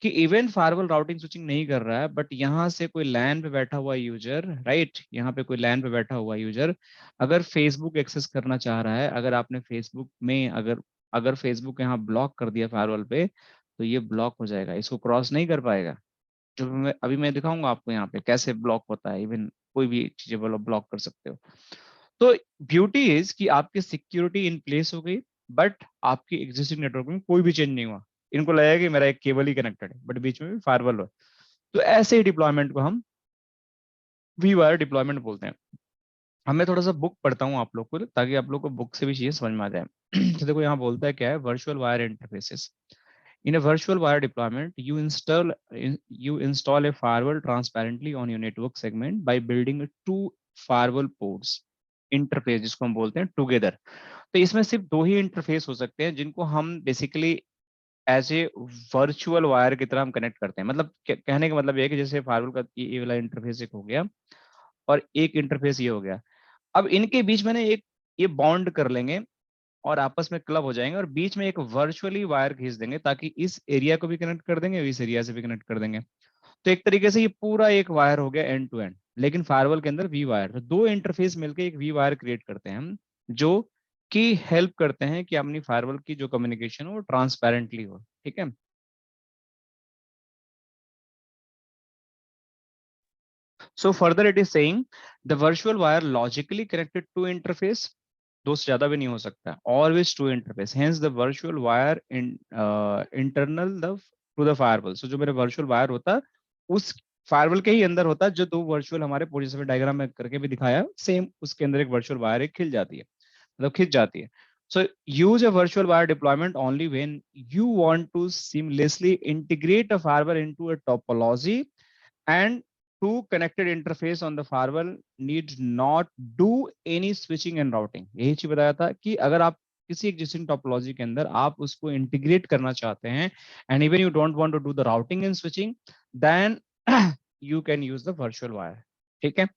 कि इवन फायरवॉल राउटिंग स्विचिंग नहीं कर रहा है, बट यहाँ से कोई लैन पे बैठा हुआ यूजर, राइट, यहाँ पे कोई लैन पे बैठा हुआ यूजर अगर फेसबुक एक्सेस करना चाह रहा है, अगर आपने फेसबुक में अगर फेसबुक यहाँ ब्लॉक कर दिया फायरवॉल पे, तो ये ब्लॉक हो जाएगा, इसको क्रॉस नहीं कर पाएगा। जो मैं दिखाऊंगा आपको यहाँ पे कैसे ब्लॉक होता है, इवन कोई भी चीजें ब्लॉक कर सकते हो। तो ब्यूटी इज कि आपकी सिक्योरिटी इन प्लेस हो गई, बट आपकी एग्जिस्टिंग नेटवर्क में कोई भी चेंज नहीं हुआ। इनको लगेगा कि मेरा एक केबल ही कनेक्टेड है, बट बीच में भी फायरवॉल हो। तो ऐसे ही डिप्लॉयमेंट को हम वी वायर डिप्लॉयमेंट बोलते हैं। अब मैं थोड़ा सा बुक पढ़ता हूँ आप लोग को, ताकि आप लोग को बुक से भी चीजें समझ में आ जाए। तो देखो यहाँ बोलता है क्या है, virtual wire interfaces. In a virtual wire deployment, you install a firewall transparently on your network segment by building two firewall ports interface, जिसको हम बोलते हैं together। तो इसमें सिर्फ दो ही इंटरफेस हो सकते हैं जिनको हम basically as a virtual wire की तरह हम कनेक्ट करते हैं। मतलब कहने का मतलब ये है कि जैसे फायरवॉल का ये वाला इंटरफेस एक हो गया और एक इंटरफेस ये हो गया। अब इनके बीच में एक ये बॉन्ड कर लेंगे और आपस में क्लब हो जाएंगे और बीच में एक वर्चुअली वायर खींच देंगे, ताकि इस एरिया को भी कनेक्ट कर देंगे और इस एरिया से भी कनेक्ट कर देंगे। तो एक तरीके से ये पूरा एक वायर हो गया एंड टू एंड, लेकिन फायरवॉल के अंदर वी वायर। तो दो इंटरफेस मिलकर एक वी वायर क्रिएट करते हैं हम, जो कि हेल्प करते हैं कि अपनी फायरवॉल की जो कम्युनिकेशन हो वो ट्रांसपेरेंटली हो। ठीक है, so further it is saying the virtual wire logically connected to interface, दो से ज्यादा भी नहीं हो सकता, always two interface, hence the virtual wire internal to the firewall। so जो मेरे virtual wire होता है उस firewall के ही अंदर होता है, जो दो virtual हमारे पूरी जैसे डायग्राम में करके भी दिखाया, सेम उसके अंदर एक virtual wire एक खिल जाती है, मतलब खिंच जाती है। So use a virtual wire deployment only when you want to seamlessly integrate a firewall into a topology, and two connected interface on the firewall need not do any switching and routing। यही चीज बताया था कि अगर आप किसी existing topology के अंदर आप उसको इंटीग्रेट करना चाहते हैं and even you don't want to do the routing and switching, then you can use the virtual wire. ठीक है,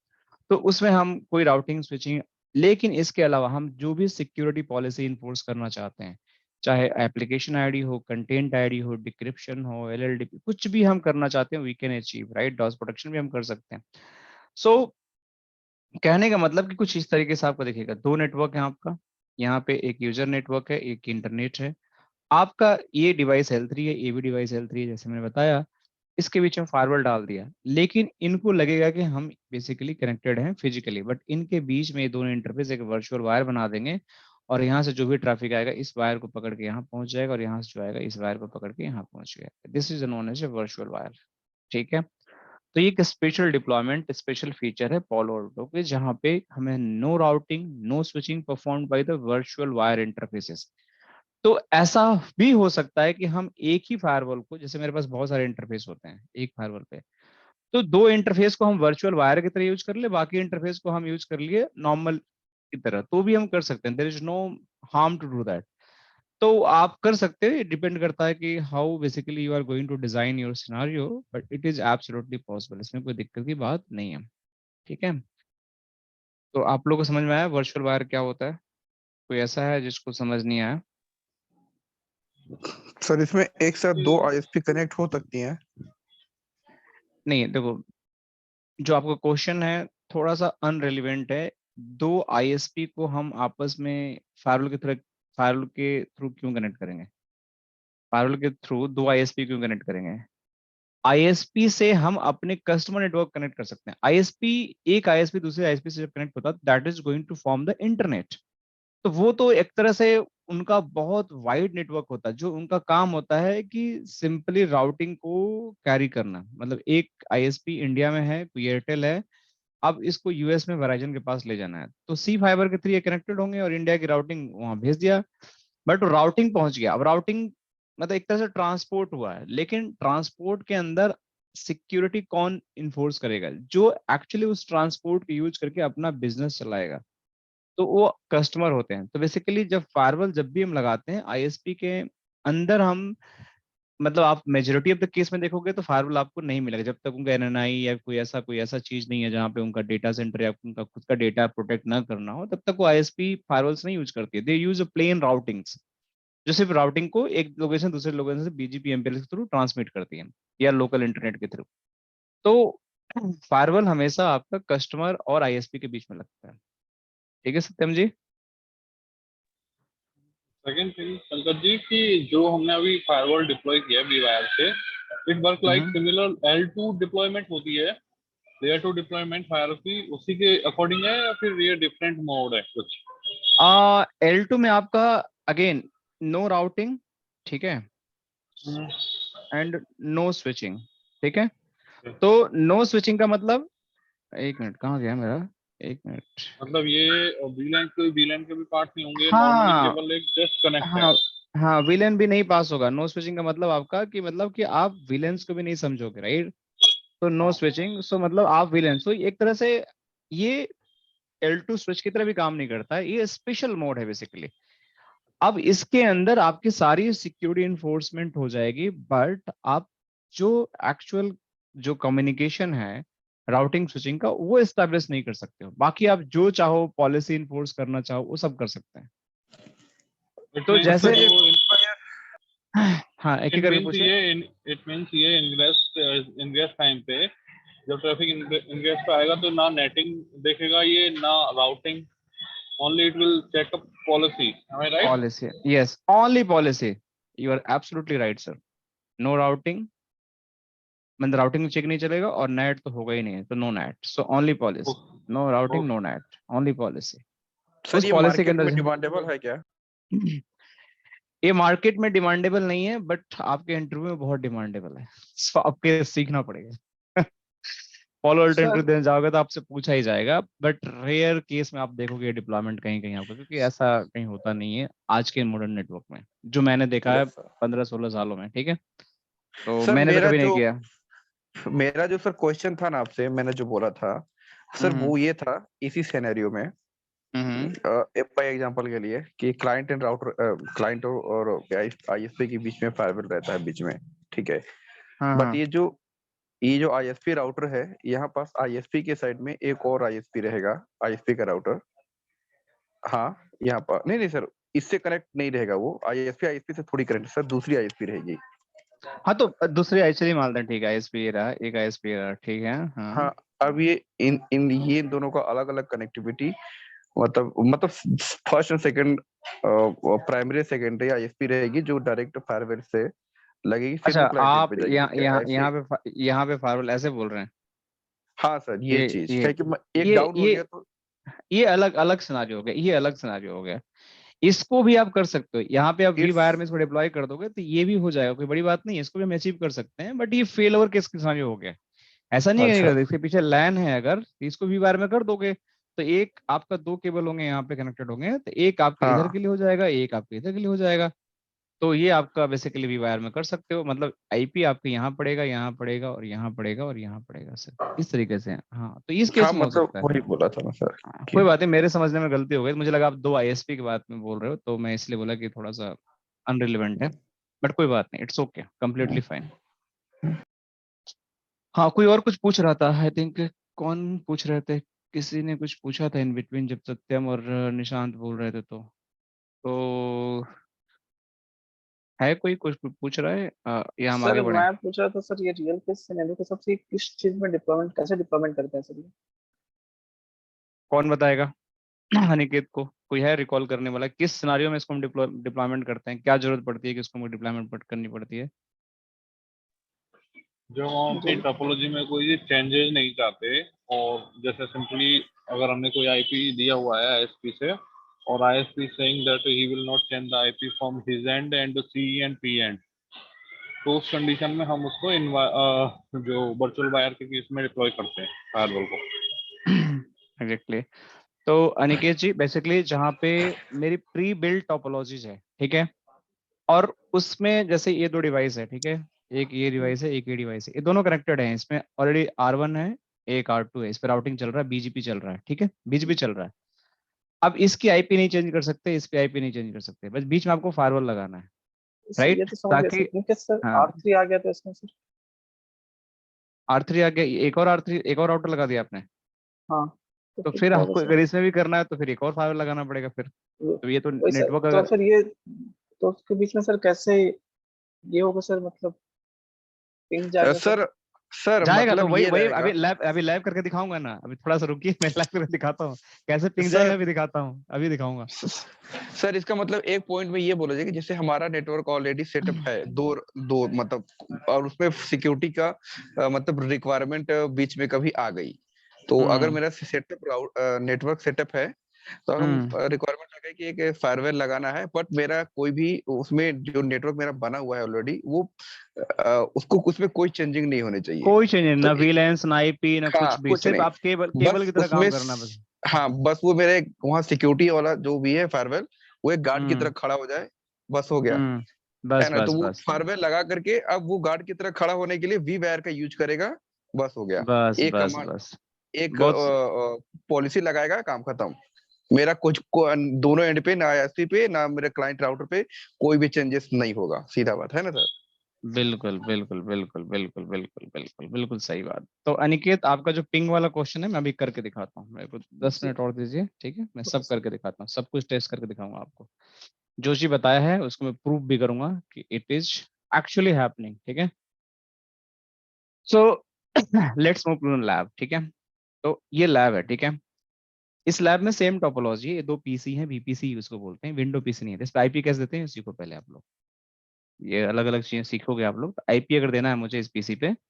तो उसमें हम कोई राउटिंग स्विचिंग, लेकिन इसके अलावा हम जो भी सिक्योरिटी पॉलिसी इन्फोर्स करना चाहते हैं, चाहे एप्लीकेशन आईडी हो, कंटेंट आईडी हो, डिक्रिप्शन हो, एलएलडीपी, कुछ भी हम करना चाहते हैं we can achieve, right. DoS protection भी हम कर सकते हैं। सो कहने का मतलब कि कुछ इस तरीके से आपको दिखेगा, दो नेटवर्क है आपका, यहाँ पे एक यूजर नेटवर्क है, एक इंटरनेट है। आपका ये डिवाइस L3 है, ये भी डिवाइस L3 है, जैसे मैंने बताया। इसके बीच में फायरवॉल डाल दिया, लेकिन इनको लगेगा कि हम बेसिकली कनेक्टेड हैं फिजिकली, बट इनके बीच में ये दोनों इंटरफेस एक वर्चुअल वायर बना देंगे और यहाँ से जो भी ट्रैफिक आएगा इस वायर को पकड़ के यहाँ पहुंच जाएगा और यहाँ से जो आएगा इस वायर को पकड़ के यहाँ पहुंच गया। This is known as a virtual wire. ठीक है, तो ये एक स्पेशल डिप्लॉयमेंट, स्पेशल फीचर है पोलो ऑल्टो के, जहाँ पे हमें no routing, no switching performed by the virtual wire interfaces. तो ऐसा भी हो सकता है कि हम एक ही फायरवॉल को, जैसे मेरे पास बहुत सारे इंटरफेस होते हैं एक फायरवॉल पे, तो दो इंटरफेस को हम वर्चुअल वायर की तरह यूज कर ले, बाकी इंटरफेस को हम यूज कर लिए नॉर्मल की तरह, तो भी हम कर सकते हैं। There is no harm to do that. तो आप कर सकते हैं, डिपेंड करता है कि how basically you are going to design your scenario, but it is absolutely possible, इसमें कोई दिक्कत की बात नहीं है। ठीक है, तो आप लोगों को समझ में आया वर्चुअल वायर क्या होता है? कोई ऐसा है जिसको समझ नहीं आया? सर इसमें एक साथ दो आईएसपी कनेक्ट हो सकती हैं? नहीं, देखो जो आपका क्वेश्चन है थोड़ा सा अनरिलेवेंट है। दो आईएसपी को हम आपस में फायरवॉल के थ्रू क्यों कनेक्ट करेंगे? फायरवॉल के थ्रू दो आईएसपी क्यों कनेक्ट करेंगे? आईएसपी से हम अपने कस्टमर नेटवर्क कनेक्ट कर सकते हैं। आईएसपी, एक आईएसपी दूसरे आईएसपी से जब कनेक्ट होता है, that is going to form the internet. तो वो तो एक तरह से उनका बहुत वाइड नेटवर्क होता है, जो उनका काम होता है कि सिंपली राउटिंग को कैरी करना। मतलब एक आईएसपी इंडिया में है, कोई एयरटेल है, अब इसको यूएस में वेराइजन के पास ले जाना है, तो सी फाइबर के थ्रू ये कनेक्टेड होंगे और इंडिया की राउटिंग वहां भेज दिया, बट राउटिंग पहुंच गया। अब राउटिंग मतलब एक तरह से ट्रांसपोर्ट हुआ है, लेकिन ट्रांसपोर्ट के अंदर सिक्योरिटी कौन इन्फोर्स करेगा? जो एक्चुअली उस ट्रांसपोर्ट को यूज करके अपना बिजनेस चलाएगा, तो वो कस्टमर होते हैं। तो बेसिकली जब फायरवॉल जब भी हम लगाते हैं आईएसपी के अंदर, हम मतलब आप मेजोरिटी ऑफ द केस में देखोगे तो फायरवॉल आपको नहीं मिलेगा जब तक उनका एनएनआई या कोई ऐसा चीज नहीं है जहाँ पे उनका डेटा सेंटर या उनका खुद का डेटा प्रोटेक्ट ना करना हो, तब तक वो आईएसपी फायरवॉल्स नहीं यूज करती है। दे यूज अ प्लेन राउटिंग्स। जो सिर्फ राउटिंग को एक लोकेशन दूसरे लोकेशन से बीजीपी एमपीएलएस के थ्रू ट्रांसमिट करती है या लोकल इंटरनेट के थ्रू। तो फायरवॉल हमेशा आपका कस्टमर और आईएसपी के बीच में लगता है। ठीक है सत्यम जी? सेकंड थिंग पंकज जी कि जो हमने अभी फायरवॉल डिप्लॉय किया है बीवायर से, it work like similar L2 deployment होती है, लेयर 2 डिप्लॉयमेंट हायरार्की उसी के अकॉर्डिंग है या फिर ये डिफरेंट मोड है कुछ? L2 में आपका अगेन नो राउटिंग, ठीक है, एंड नो स्विचिंग। ठीक है, तो नो स्विचिंग का मतलब, एक मिनट कहाँ गया मेरा, एक मिनट, मतलब ये VLAN के भी पार्ट नहीं होंगे, नॉर्मली हाँ केवल एक जस्ट कनेक्ट है। हाँ हाँ, विलेन भी नहीं पास होगा। नो स्विचिंग का मतलब आपका कि मतलब कि आप विलेंस को भी नहीं समझोगे, राइट? तो नो स्विचिंग, सो मतलब आप विलेंस, तो एक तरह से ये L2 स्विच की तरह भी काम नहीं करता है, ये स्पेशल मोड है बेसिकली। अब इसके अंदर आपकी सारी सिक्योरिटी इन्फोर्समेंट हो जाएगी, बट आप जो एक्चुअल जो कम्युनिकेशन है राउटिंग स्विचिंग का वो एस्टैब्लिश नहीं कर सकते हो। बाकी आप जो चाहो पॉलिसी इन्फोर्स करना चाहो वो सब कर सकते हैं। तो जैसे हाँ, एक एक करके पूछे। इट मींस ये इनग्रेस टाइम पे जब ट्रैफिक इनग्रेस पे आएगा तो ना नेटिंग देखेगा ये, ना routing, only it will check up policy. Am I right? Policy, yes, only policy, you are absolutely right sir. No routing, मतलब राउटिंग चेक नहीं चलेगा, और नेट तो होगा ही नहीं है, तो no NAT, so only policy, no routing no NAT, only policy. Sir उस ये पॉलिसी के मार्केट में अंदर डिमांडेबल है क्या? ये मार्केट में डिमांडेबल नहीं है, बट आपके इंटरव्यू में बहुत डिमांडेबल है, सो आपके सीखना पड़ेगा। फॉलो सर इंटरव्यू देने जाओगे तो आपसे पूछा ही जाएगा, बट रेयर केस में आप देखोगे डिप्लॉयमेंट कहीं कहीं आपका, क्योंकि ऐसा कहीं होता नहीं है आज के मॉडर्न नेटवर्क में, जो मैंने देखा है यस सर। 15-16 सालों में। ठीक है, तो सर मैंने तो कभी नहीं किया। मेरा जो सर क्वेश्चन था ना आपसे, मैंने जो बोला था सर वो ये था इसी सिनेरियो में, बाय एग्जांपल के लिए कि क्लाइंट एंड राउटर, क्लाइंट और आईएसपी के बीच में फायरवॉल रहता है बीच में, ठीक है। बट ये जो आईएसपी राउटर है, यहाँ पास आईएसपी के साइड में एक और आईएसपी रहेगा, आईएसपी का राउटर। हाँ, यहाँ पर नहीं सर, इससे कनेक्ट नहीं रहेगा वो, आईएसपी से थोड़ी कनेक्ट सर, दूसरी आईएसपी रहेगी। हाँ, तो दूसरे आईएसपी मानते हैं, ठीक है, आईएसपी रहा, एक आईएसपी रहा, ठीक है। हाँ हाँ, अब ये इन दोनों का अलग अलग कनेक्टिविटी, मतलब first and second primary secondary ISP रहेगी जो डायरेक्ट फायरवॉल से लगेगी, फिर अच्छा, वो क्लाइंट एंड आप पे जाएगी, ठीक है ऐसे। यहाँ पे फायरवॉल ऐसे बोल रहे हैं? हाँ सर, ये चीज ये है कि एक ये डाउन हो ये गया तो ये अलग अलग सिनारियो हो गया, ये अलग सिनारियो हो गया। इसको भी आप कर सकते हो, यहाँ पे आप वी वायर में इसको डिप्लॉय कर दोगे तो ये भी हो जाएगा, कोई बड़ी बात नहीं है, इसको भी हम अचीव कर सकते हैं। बट ये फेल ओवर केस सिनारियो हो गया, ऐसा नहीं है कि नहीं अच्छा कर, इसके पीछे लैन है, अगर तो इसको वी वायर में कर दोगे तो एक आपका 2 केबल होंगे यहाँ पे कनेक्टेड होंगे, तो एक आपके इधर हाँ के लिए हो जाएगा, एक आपके इधर के लिए हो जाएगा। तो ये आपका बेसिकली वी वायर में कर सकते हो, मतलब आईपी आपके यहाँ पड़ेगा, यहाँ पड़ेगा, और यहाँ पड़ेगा, और यहाँ पड़ेगा सर, इस तरीके से। हाँ, तो इस केस हाँ, में हो मतलब सकता है। वही बोला था मैं सर कि कोई बात नहीं, मेरे समझने में गलती हो गई, मुझे लगा आप 2 आईएसपी के बात में बोल रहे हो, तो मैं इसलिए बोला कि थोड़ा सा अनरिलेवेंट है, बट कोई बात नहीं, इट्स ओके, कंप्लीटली फाइन। हाँ, कोई और कुछ पूछ रहा था, आई थिंक, कौन पूछ रहे थे, किसी ने कुछ पूछा था इन बिटवीन जब सत्यम और निशांत बोल रहे थे, तो है कोई कुछ पूछ रहा है या हम सर आगे बढ़े? मैं पूछ रहा था सर, ये रियल केस सिनेरियो को सबसे किस चीज में डिप्लॉयमेंट, कैसे डिप्लॉयमेंट करते हैं सर ये? कौन बताएगा? अनिकेत को कोई है रिकॉल करने वाला, किस सिनारियो में इसको हम डिप्लॉयमेंट करते हैं, क्या जरूरत पड़ती है कि इसको डिप्लॉयमेंट करनी पड़ती है? जो हम अपनी टोपोलॉजी में कोई चेंजेस नहीं चाहते, और जैसे सिंपली अगर हमने कोई आईपी दिया हुआ है आईएसपी से, और ISP saying that he will not change the IP from his end and C and P end, तो उस कंडीशन में हम उसको जो वर्चुअल वायर के केस में डिप्लॉय करते हैं फायरवॉल को। एग्जैक्टली। तो अनिकेत जी, बेसिकली जहाँ पे मेरी प्री बिल्ड टोपोलॉजीज है, ठीक है, और उसमें जैसे ये 2 डिवाइस है, ठीक है, एक ये डिवाइस है, एक ये डिवाइस है, ये दोनों कनेक्टेड हैं, इसमें ऑलरेडी R1 है, एक R2 है, इस पे राउटिंग चल रहा है, बीजीपी चल रहा है, ठीक है, बीजीपी चल रहा है। अब इसकी आईपी नहीं चेंज कर सकते, इस पे आईपी नहीं चेंज कर सकते, बस बीच में आपको फायरवॉल लगाना है, सर ये राइट, तो समझ गए सर, ताकि क्योंकि सर हाँ, R3 आ गया था इसमें सर। R3 आ गया, एक और R3, एक और राउटर लगा दिया आपने, हाँ, तो तो फिर फिर क्या होगा आपको सर? अगर इसमें भी करना है तो फिर एक और फायरवॉल लगाना पड़ेगा फिर, तो ये तो वही सर, नेटवर्क तो अगर फिर ये तो उसके बीच में सर कैसे ये होगा सर, मतलब पिंग जाएगा सर? सर जाएगा तो मतलब वही ये वही रहेगा। अभी लाइव करके दिखाऊंगा ना, अभी थोड़ा सा रुकिए, मैं लाइव करके दिखाता हूँ कैसे पिंग सर जाएगा, अभी दिखाता हूँ, अभी दिखाऊंगा। सर इसका मतलब एक पॉइंट में ये बोला जाए कि जैसे हमारा नेटवर्क ऑलरेडी सेटअप है दो दो मतलब, और उसमें सिक्योरिटी का मतलब रिक्वायरमेंट बीच में कभी आ गई, तो अगर मेरा सेटअप नेटवर्क सेटअप है तो हम रिक्वायरमेंट आ गई कि एक फायरवेल लगाना है, बट मेरा कोई भी उसमें जो नेटवर्क मेरा बना हुआ है ऑलरेडी वो उसको उसमें कोई चेंजिंग नहीं होने चाहिए। कोई चेंज नहीं, तो ना वीलैंस ना आईपी ना हाँ कुछ भी, कुछ सिर्फ नहीं, आप केबल केबल बस की तरह उसमें काम करना बस। हाँ बस वो मेरे वहाँ सिक्योरिटी वाला जो भी है फायरवेल, वो एक गार्ड की तरह खड़ा हो जाए, बस हो गया। है बस ना, तो बस वो बस फायरवेल लगा करके अब वो गार्ड की तरह खड़ा होने के लिए वी वायर का यूज करेगा, बस हो गया। बस एक बस कमांड, बस एक बहुत पॉलिसी लगाएगा, काम खत्म। मेरा दोनों एंड पे, ना आईएसपी पे ना मेरे क्लाइंट राउटर पे कोई भी चेंजेस नहीं होगा, सीधा बात है ना सर। बिल्कुल बिल्कुल बिल्कुल बिल्कुल बिल्कुल बिल्कुल बिल्कुल सही बात। तो अनिकेत, आपका जो पिंग वाला क्वेश्चन है मैं अभी करके दिखाता हूँ, मेरे को 10 मिनट और दीजिए, ठीक है, मैं सब करके दिखाता हूँ, सब कुछ टेस्ट करके दिखाऊंगा आपको। जो चीज बताया है उसको मैं प्रूव भी करूंगा कि इट इज एक्चुअली हैपनिंग, ठीक है। So let's move to lab, ठीक है। तो ये लैब है, ठीक है। इस लैब में सेम टोपोलॉजी है, ये दो पीसी हैं, वीपीसी उसको बोलते हैं, विंडो पीसी नहीं है। इस पे आईपी कैसे देते हैं सीखो पहले आप लोग, ये अलग अलग चीजें सीखोगे आप लोग। तो आईपी अगर देना है मुझे इस पीसी पे, तो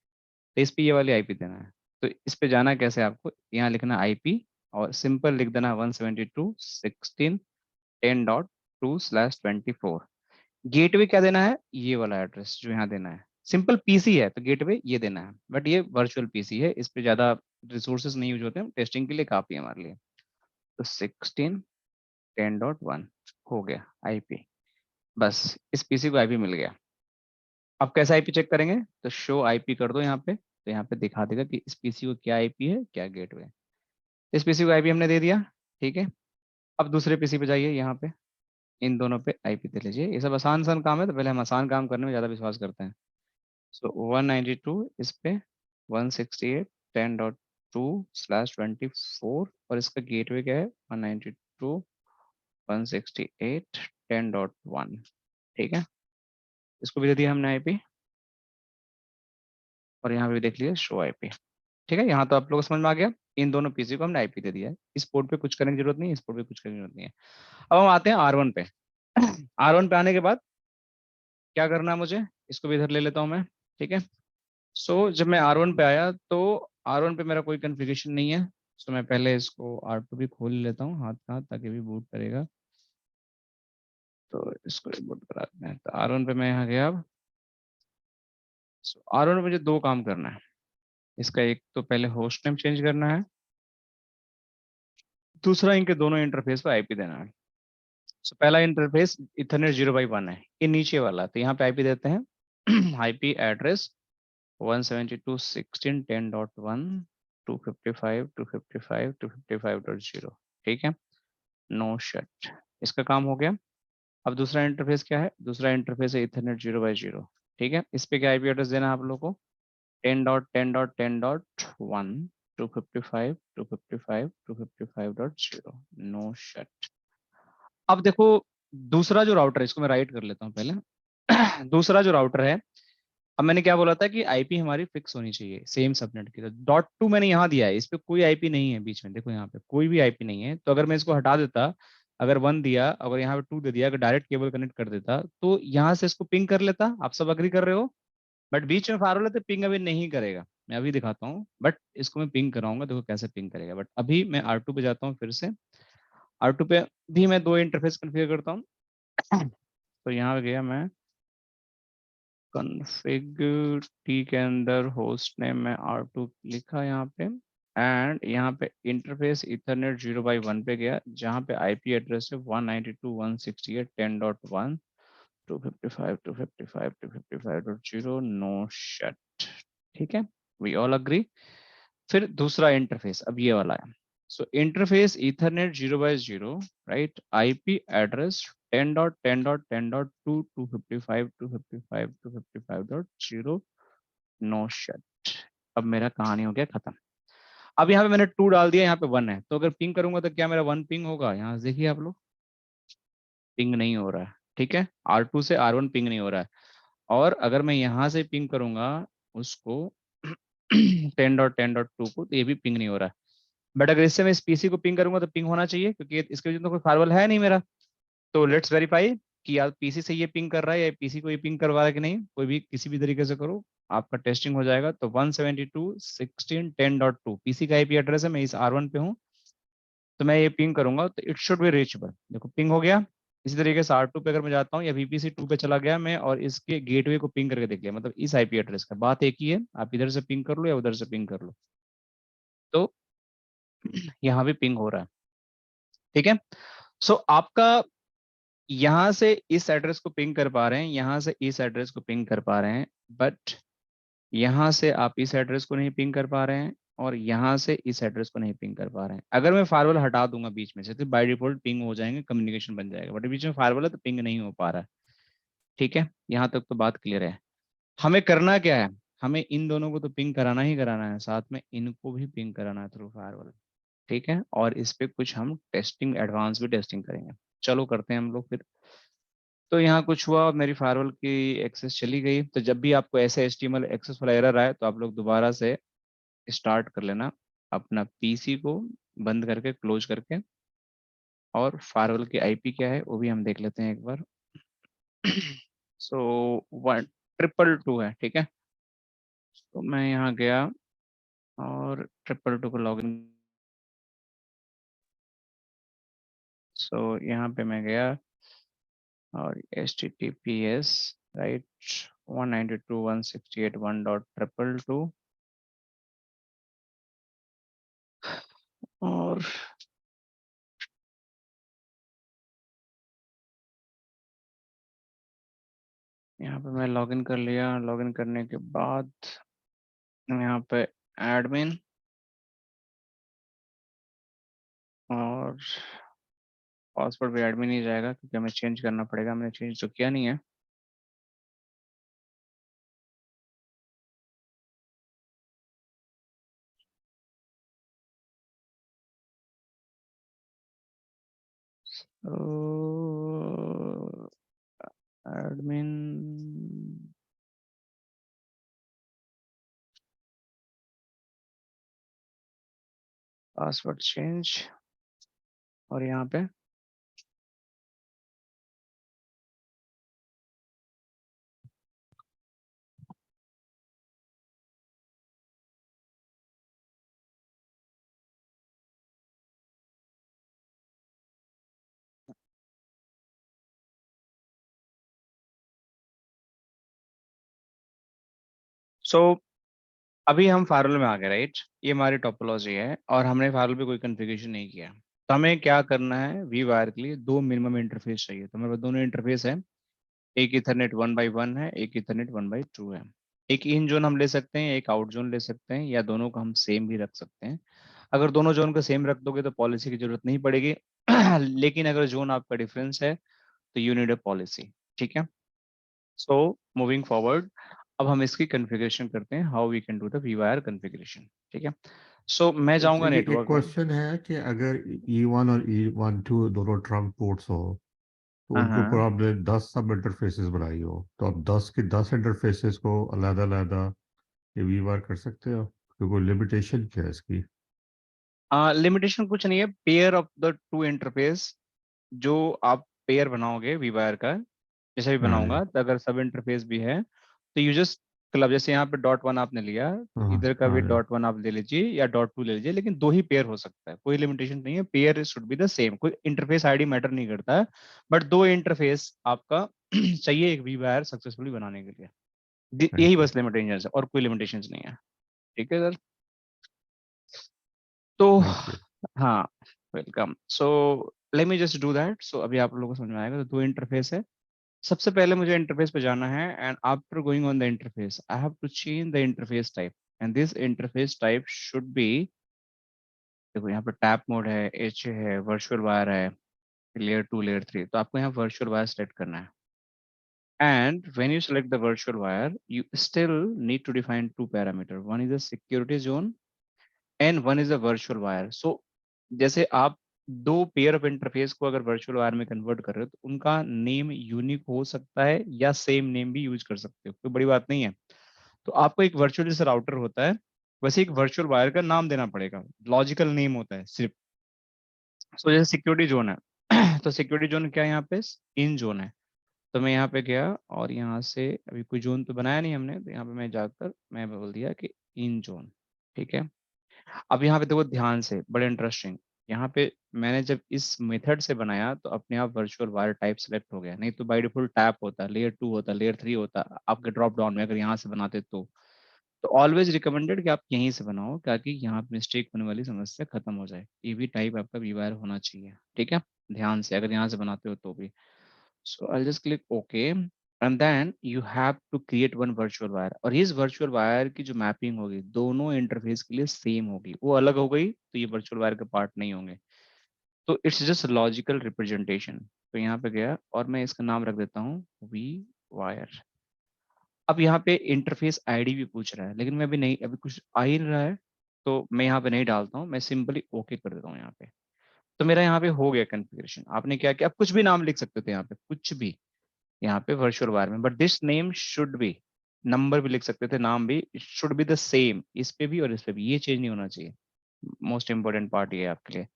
इस पे ये वाली आईपी देना है। तो इस पे जाना कैसे आपको, यहाँ लिखना आईपी और सिंपल लिख देना 172.16.10.2/24। गेटवे क्या देना है, ये वाला एड्रेस जो यहाँ देना है। सिंपल पीसी है तो गेटवे ये देना है, बट ये वर्चुअल पीसी है, इस पे ज्यादा रिसोर्सेज नहीं यूज होते हैं, टेस्टिंग के लिए काफी है हमारे लिए। तो 16.10.1 हो गया आईपी, बस इस पीसी को आईपी मिल गया। अब कैसे आईपी चेक करेंगे, तो शो आईपी कर दो यहाँ पे, तो यहाँ पे दिखा देगा कि इस पीसी को क्या आईपी है क्या गेटवे। इस पीसी को आईपी हमने दे दिया, ठीक है। अब दूसरे पीसी पे जाइए, यहाँ पे इन दोनों पे आईपी दे लीजिए। ये सब आसान आसान काम है, तो पहले हम आसान काम करने में ज्यादा विश्वास करते हैं। सो 192 इस पे 168.10.2/24, और इसका गेटवे क्या है 192.168.10.1, ठीक है। इसको भी दे दिया हमने आईपी, और यहाँ पे भी देख लीजिए शो आईपी, ठीक है। यहाँ तो आप लोगों को समझ में आ गया, इन दोनों पीसी को हमने आईपी दे दिया है। इस पोर्ट पे कुछ करने की जरूरत नहीं है, इस पोर्ट पे कुछ करने की जरूरत नहीं है। अब हम आते हैं R1 पे। R1 पे आने के बाद क्या करना है मुझे, इसको भी इधर ले लेता हूँ मैं, ठीक है। सो जब मैं R1 पे आया तो R1 पे मेरा कोई कन्फिगरेशन नहीं है। सो मैं पहले इसको R2 भी खोल लेता हूँ हाथ हाथ, ताकि भी बूट करेगा। तो इसको बूट करा देते हैं। तो R1 पे मैं यहाँ गया। अब R1 पे मुझे दो काम करना है। इसका एक तो पहले होस्ट नेम चेंज करना है, दूसरा इनके दोनों इंटरफेस पे आईपी देना है। सो पहला इंटरफेस इथरनेट 0/1 है, ये नीचे वाला, तो यहाँ पे आईपी देते हैं आईपी एड्रेस 172.16.10.1 255.255.255.0, ठीक है। नो शट, इसका काम हो गया। अब दूसरा इंटरफेस क्या है, दूसरा इंटरफेस है इथरनेट 0/0, ठीक है। इस पे क्या आईपी एड्रेस देना है आप लोगों को 10.10.10.1 255.255.255.0, नो शट। अब देखो दूसरा जो राउटर है, इसको मैं राइट कर लेता हूँ पहले। दूसरा जो राउटर है, अब मैंने क्या बोला था कि आईपी हमारी फिक्स होनी चाहिए सेम सबनेट की, तो .2 मैंने यहाँ दिया है, इस पे कोई आईपी नहीं है बीच में, देखो यहाँ पे कोई भी आईपी नहीं है। तो अगर मैं इसको हटा देता, अगर 1 दिया, अगर यहाँ पे 2 दे दिया, अगर डायरेक्ट केबल कनेक्ट कर देता, तो यहाँ से इसको पिंग कर लेता। आप सब अग्री कर रहे हो, बट बीच में फायर तो पिंग अभी नहीं करेगा। मैं अभी दिखाता हूँ, बट इसको मैं पिंग कराऊंगा, देखो कैसे पिंग करेगा। बट अभी मैं R2 पे जाता हूँ फिर से। R2 पे भी मैं दो इंटरफेस कन्फिगर करता हूँ। तो यहाँ पे गया मैं, कन्फिग टी के अंदर होस्ट नेम में R2 लिखा यहाँ पे, एंड यहाँ पे इंटरफेस इथरनेट 0/1 पे गया, जहाँ पे आईपी एड्रेस है 192.168.10.1 255.255.255.0, नो शट, ठीक है। We all agree. फिर दूसरा इंटरफेस अब ये वाला है। So interface ethernet 0/0, right, IP address 10.10.10.2 255.255.255.0, no shut. अब मेरा कहानी हो गया खत्म। अब यहाँ पे मैंने 2 डाल दिया, यहाँ पे 1 है, तो अगर पिंग करूंगा तो क्या मेरा 1 पिंग होगा, यहाँ से देखिए आप लोग, पिंग नहीं हो रहा है। ठीक है, R2 से R1 पिंग नहीं हो रहा है। और अगर मैं यहाँ से पिंग करूंगा उसको 10.10.2 को, तो ये भी पिंग नहीं हो रहा है। बट अगर इससे मैं इस पीसी को पिंग करूंगा तो पिंग होना चाहिए, क्योंकि इसके वजह तो कोई फायरवॉल है नहीं मेरा। तो लेट्स वेरीफाई कि यार पीसी से ये पिंग कर रहा है या पीसी को ये पिंग करवा रहा है कि नहीं। कोई भी किसी भी तरीके से करो, आपका टेस्टिंग हो जाएगा। तो 172.16.10.2 पीसी का आईपी एड्रेस है, मैं इस R1 पे हूँ, तो मैं ये पिंग करूंगा तो इट शुड बी रीचेबल। देखो पिंग हो गया। इसी तरीके से R2 पे अगर मैं जाता हूँ या VPC2 पे चला गया मैं और इसके गेटवे को पिंग करके देख लिया, मतलब इस आईपी एड्रेस का, बात एक ही है, आप इधर से पिंग कर लो या उधर से पिंग कर लो, तो यहाँ भी पिंग हो रहा है। ठीक है, सो आपका यहाँ से इस एड्रेस को पिंग कर पा रहे हैं, यहाँ से इस एड्रेस को पिंग कर पा रहे हैं, बट यहाँ से आप इस एड्रेस को नहीं पिंग कर पा रहे हैं और यहाँ से इस एड्रेस को नहीं पिंग कर पा रहे हैं। अगर मैं फायरवॉल हटा दूंगा बीच में से तो बाय डिफॉल्ट पिंग हो जाएंगे, कम्युनिकेशन बन जाएगा, बट बीच में फायरवॉल है तो पिंग नहीं हो पा रहा है। ठीक है, यहाँ तक तो बात क्लियर है। हमें करना क्या है, हमें इन दोनों को तो पिंग कराना ही कराना है, साथ में इनको भी पिंग कराना है थ्रू फायरवॉल। ठीक है, और इस पे कुछ हम टेस्टिंग, एडवांस भी टेस्टिंग करेंगे। चलो करते हैं हम लोग फिर। तो यहाँ कुछ हुआ, मेरी फायरवॉल की एक्सेस चली गई। तो जब भी आपको ऐसे HTML एक्सेस वाला एरर आए तो आप लोग दोबारा से स्टार्ट कर लेना अपना पीसी को बंद करके, क्लोज करके, और फायरवॉल की आईपी क्या है वो भी हम देख लेते हैं एक बार। सो 1,222 है। ठीक है, तो मैं यहाँ गया और 222 को लॉगिन। सो यहाँ पे मैं गया और HTTPS राइट 192.168.1.222 और यहाँ पे मैं लॉगिन कर लिया। लॉगिन करने के बाद यहाँ पे एडमिन और पासवर्ड भी एडमिन ही जाएगा, क्योंकि हमें चेंज करना पड़ेगा, मैंने चेंज तो किया नहीं है। एडमिन पासवर्ड चेंज और यहाँ पे सो अभी हम फायरवॉल में आ गए राइट। ये हमारी टोपोलॉजी है और हमने फायरवॉल पे कोई कॉन्फ़िगरेशन नहीं किया। तो हमें क्या करना है, वी वायर के लिए दो मिनिमम इंटरफेस चाहिए। तो मेरे पास दोनों इंटरफेस है, एक इथरनेट 1x1 है, एक इथरनेट 1x2 है। एक इन जोन हम ले सकते हैं, एक आउट जोन ले सकते हैं, या दोनों को हम सेम भी रख सकते हैं। अगर दोनों जोन को सेम रख दोगे तो पॉलिसी की जरूरत नहीं पड़ेगी। लेकिन अगर जोन आपका डिफरेंस है तो यू नीड अ पॉलिसी। ठीक है, सो मूविंग फॉरवर्ड अब हम इसकी कॉन्फ़िगरेशन करते हैं, how we can do the V wire configuration. ठीक है, सो मैं जाऊंगा एक नेटवर्क में। क्वेश्चन है कि अगर E1 और E12 दोनों ट्रंक पोर्ट्स हो तो हाँ उनके ऊपर हाँ। आपने 10 सब इंटरफेसेस बनाई हो, तो आप 10 के 10 इंटरफेसेस को अलग अलग ये वीवार कर सकते हो, तो कोई लिमिटेशन क्या है इसकी? लिमिटेशन कुछ नहीं है, pair of the two interface जो आप पेयर बनाओगे वीवायर का, जैसे भी हाँ जी। बनाऊंगा तो अगर सब इंटरफेस भी है तो यू जस्ट क्लब, जैसे यहाँ पे .1 आपने लिया तो हाँ इधर का हाँ भी जी। .1 आप ले लीजिए या .2 ले लीजिए, लेकिन दो ही पेयर हो सकता है, कोई लिमिटेशन नहीं है। Pair should be the same, कोई इंटरफेस आईडी मैटर नहीं करता है, बट दो इंटरफेस आपका चाहिए एक वी वायर सक्सेसफुली बनाने के लिए। यही थैंक यू। बस लिमिटेशन है और कोई लिमिटेशन नहीं है। ठीक है सर, तो थैंक यू। हाँ, welcome. So let me just do that. So अभी आप लोगों को समझ में आएगा। तो दो इंटरफेस है, सबसे पहले मुझे इंटरफेस पे जाना है and after going on the interface I have to change the interface type and this interface type should be, देखो यहाँ पे टैप मोड है, एच है, वर्चुअल वायर है, लेयर 2 लेयर 3, तो आपको यहाँ वर्चुअल वायर सेलेक्ट करना है। And when you select the virtual wire you still need to define two parameter, one is the security zone and one is the virtual wire. सो जैसे आप दो pair of interface को अगर virtual wire में convert कर रहे हो तो उनका नेम यूनिक हो सकता है या सेम नेम भी यूज कर सकते हो, कोई बड़ी बात नहीं है। तो आपको एक वर्चुअल जैसे राउटर होता है वैसे एक वर्चुअल वायर का नाम देना पड़ेगा, लॉजिकल नेम होता है सिर्फ। सो जैसे सिक्योरिटी जोन है तो सिक्योरिटी जोन क्या है यहाँ पे, इन जोन है। तो मैं यहाँ पे गया और यहाँ से अभी कोई जोन तो बनाया नहीं हमने, तो यहाँ पे मैं जाकर मैं बोल दिया कि इन जोन, ठीक है। अब यहाँ पे देखो ध्यान से, बड़े इंटरेस्टिंग, यहाँ पे मैंने जब इस मेथड से बनाया तो अपने आप वर्चुअल वायर टाइप सेलेक्ट हो गया, नहीं तो बाय डिफॉल्ट टैप होता, लेयर 2 होता, लेयर 3 होता आपके ड्रॉप डाउन में अगर यहाँ से बनाते तो ऑलवेज रिकमेंडेड कि आप यहीं से बनाओ ताकि यहाँ पे मिस्टेक होने वाली समस्या खत्म हो जाए। ये भी टाइप आपका वी वायर होना चाहिए, ठीक है, ध्यान से अगर यहाँ से बनाते हो तो भी। So I'll just click OK and then you have to create one virtual wire और इस virtual wire की जो मैपिंग होगी दोनों इंटरफेस के लिए सेम होगी, वो अलग हो गई तो ये virtual wire के पार्ट नहीं होंगे। तो इट्स जस्ट लॉजिकल रिप्रेजेंटेशन। तो यहाँ पे गया और मैं इसका नाम रख देता हूँ वी वायर। अब यहाँ पे इंटरफेस आईडी भी पूछ रहा है लेकिन मैं अभी नहीं, अभी कुछ आ ही नहीं रहा है तो मैं यहाँ पे नहीं डालता हूँ, मैं सिंपली ओके कर देता हूँ यहाँ पे। तो मेरा यहाँ पे हो गया कॉन्फ़िगरेशन। आपने क्या किया, आप कुछ भी नाम लिख सकते थे यहाँ पे, कुछ भी यहाँ पे वर्चुअल वायर में, but this name should be, number भी लिख सकते थे, नाम भी शुड बी द सेम, इस पे भी और इस पे भी, ये चेंज नहीं होना चाहिए। मोस्ट इंपॉर्टेंट पार्ट ये है आपके लिए,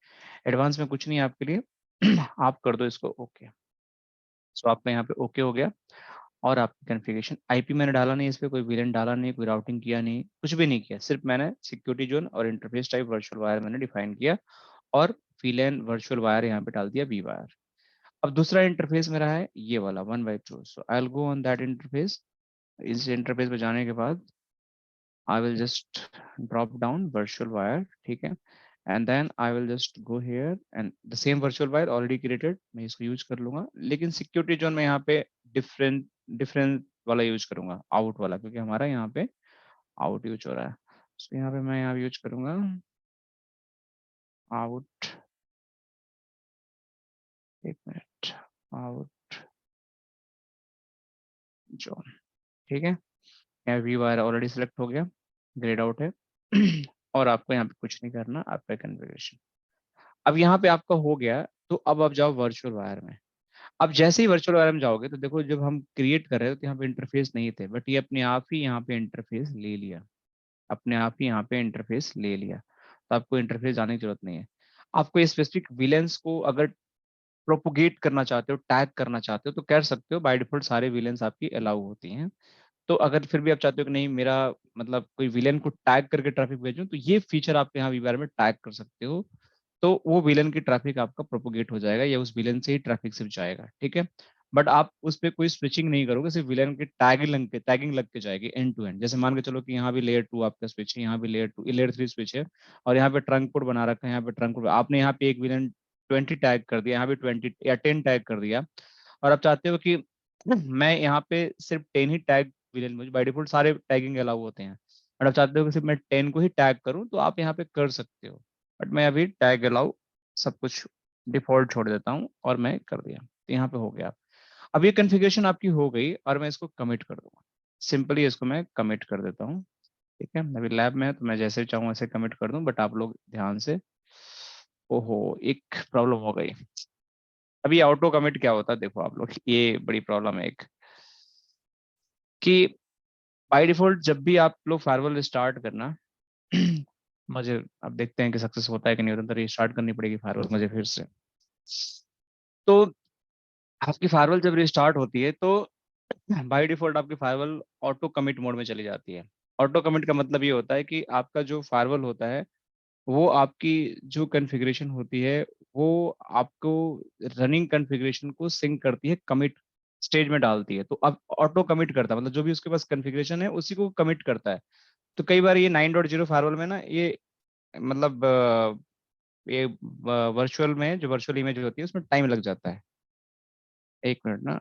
एडवांस में कुछ नहीं है आपके लिए आप कर दो इसको ओके। सो आपका यहाँ पे ओके हो गया और आपकी कॉन्फ़िगरेशन, आईपी मैंने डाला नहीं, इस पे कोई वीलन डाला नहीं, कोई राउटिंग किया नहीं, कुछ भी नहीं किया, सिर्फ मैंने सिक्योरिटी जोन और इंटरफेस टाइप वर्चुअल वायर मैंने डिफाइन किया और VLAN वर्चुअल वायर यहाँ पे डाल दिया वी वायर। अब दूसरा इंटरफेस मेरा है ये वाला 1/2, so I will go on that interface. इस इंटरफेस पे जाने के बाद I will just drop down virtual wire, ठीक है, and then I will just go here and the same virtual wire already created, मैं इसको यूज कर लूंगा, लेकिन सिक्योरिटी जोन में यहाँ पे डिफरेंट डिफरेंट वाला यूज करूंगा, आउट वाला, क्योंकि हमारा यहाँ पे आउट यूज हो रहा है। so, यहाँ पे मैं यहाँ यूज करूंगा आउट, एक मिनट, आउट जोन, ठीक है। यहाँ वी वायर ऑलरेडी सिलेक्ट हो गया, ग्रेड आउट है और आपको यहाँ पे कुछ नहीं करना, आपका कॉन्फ़िगरेशन अब यहाँ पे आपका हो गया। तो अब आप जाओ वर्चुअल वायर में। अब जैसे ही वर्चुअल वायर में जाओगे तो देखो जब हम क्रिएट कर रहे हो तो यहाँ पे इंटरफेस नहीं थे, बट ये अपने आप ही यहाँ पे इंटरफेस ले लिया, अपने आप ही यहाँ पे इंटरफेस ले लिया। तो आपको इंटरफेस जाने की जरूरत नहीं है। आपको स्पेसिफिक विलेंस को अगर प्रोपोगेट करना चाहते हो, टैग करना चाहते हो तो कर सकते हो, बाय डिफॉल्ट सारे विलेंस आपकी अलाउ होती हैं। तो अगर फिर भी आप चाहते हो कि नहीं मेरा मतलब कोई विलेन को टैग करके ट्रैफिक भेजूं, तो ये फीचर आप यहाँ वीआर में टैग कर सकते हो, तो वो विलेन की ट्रैफिक आपका प्रोपोगेट हो जाएगा या उस विलेन से ही ट्रैफिक सिर्फ जाएगा, ठीक है। बट आप उस पर कोई स्विचिंग नहीं करोगे, सिर्फ विलेन की टैगिंग लग के जाएगी एंड टू एंड। जैसे मान के चलो कि यहाँ भी लेयर 2 आपका स्विच है, यहाँ भी लेयर 3 स्विच है और यहाँ पे ट्रंक कोड बना रखा है, यहाँ पे ट्रंक कोड आपने यहाँ पे एक विलेन 20 टैग कर दिया, यहाँ पे 20 या 10 टैग कर दिया और आप चाहते हो कि मैं यहाँ पे सिर्फ 10 ही टैग विलेन, मुझे बाय डिफॉल्ट सारे टैगिंग अलाउ होते हैं, बट आप चाहते हो कि सिर्फ मैं 10 को ही टैग करूं तो आप यहाँ पे कर सकते हो, बट मैं अभी टैग अलाउ सब कुछ डिफॉल्ट छोड़ देता हूँ और मैं कर दिया, तो यहाँ पे हो गया। अब ये कॉन्फ़िगरेशन आपकी हो गई और मैं इसको कमिट कर दूंगा, सिंपली इसको मैं कमिट कर देता हूँ, ठीक है। अभी लैब में है तो मैं जैसे चाहूँ ऐसे कमिट कर दूं, बट आप लोग ध्यान से, ओहो एक प्रॉब्लम हो गई। अभी ऑटो कमिट क्या होता है देखो आप लोग, ये बड़ी प्रॉब्लम है एक, कि बाय डिफॉल्ट जब भी आप लोग फायरवॉल स्टार्ट करना मुझे अब देखते हैं कि सक्सेस होता है कि नहीं होता, तो रिस्टार्ट करनी पड़ेगी फायरवॉल मुझे फिर से। तो आपकी फायरवॉल जब रिस्टार्ट होती है तो बाय डिफॉल्ट आपकी फायरवॉल ऑटो कमिट मोड में चली जाती है। ऑटो कमिट का मतलब ये होता है कि आपका जो फायरवॉल होता है वो आपकी जो कॉन्फ़िगरेशन होती है वो आपको रनिंग कॉन्फ़िगरेशन को सिंक करती है, कमिट स्टेज में डालती है। तो अब ऑटो कमिट करता है मतलब जो भी उसके पास कॉन्फ़िगरेशन है उसी को कमिट करता है। तो कई बार ये 9.0 फायरवॉल में ना ये मतलब ये वर्चुअल में जो वर्चुअल इमेज होती है उसमें टाइम लग जाता है। एक मिनट ना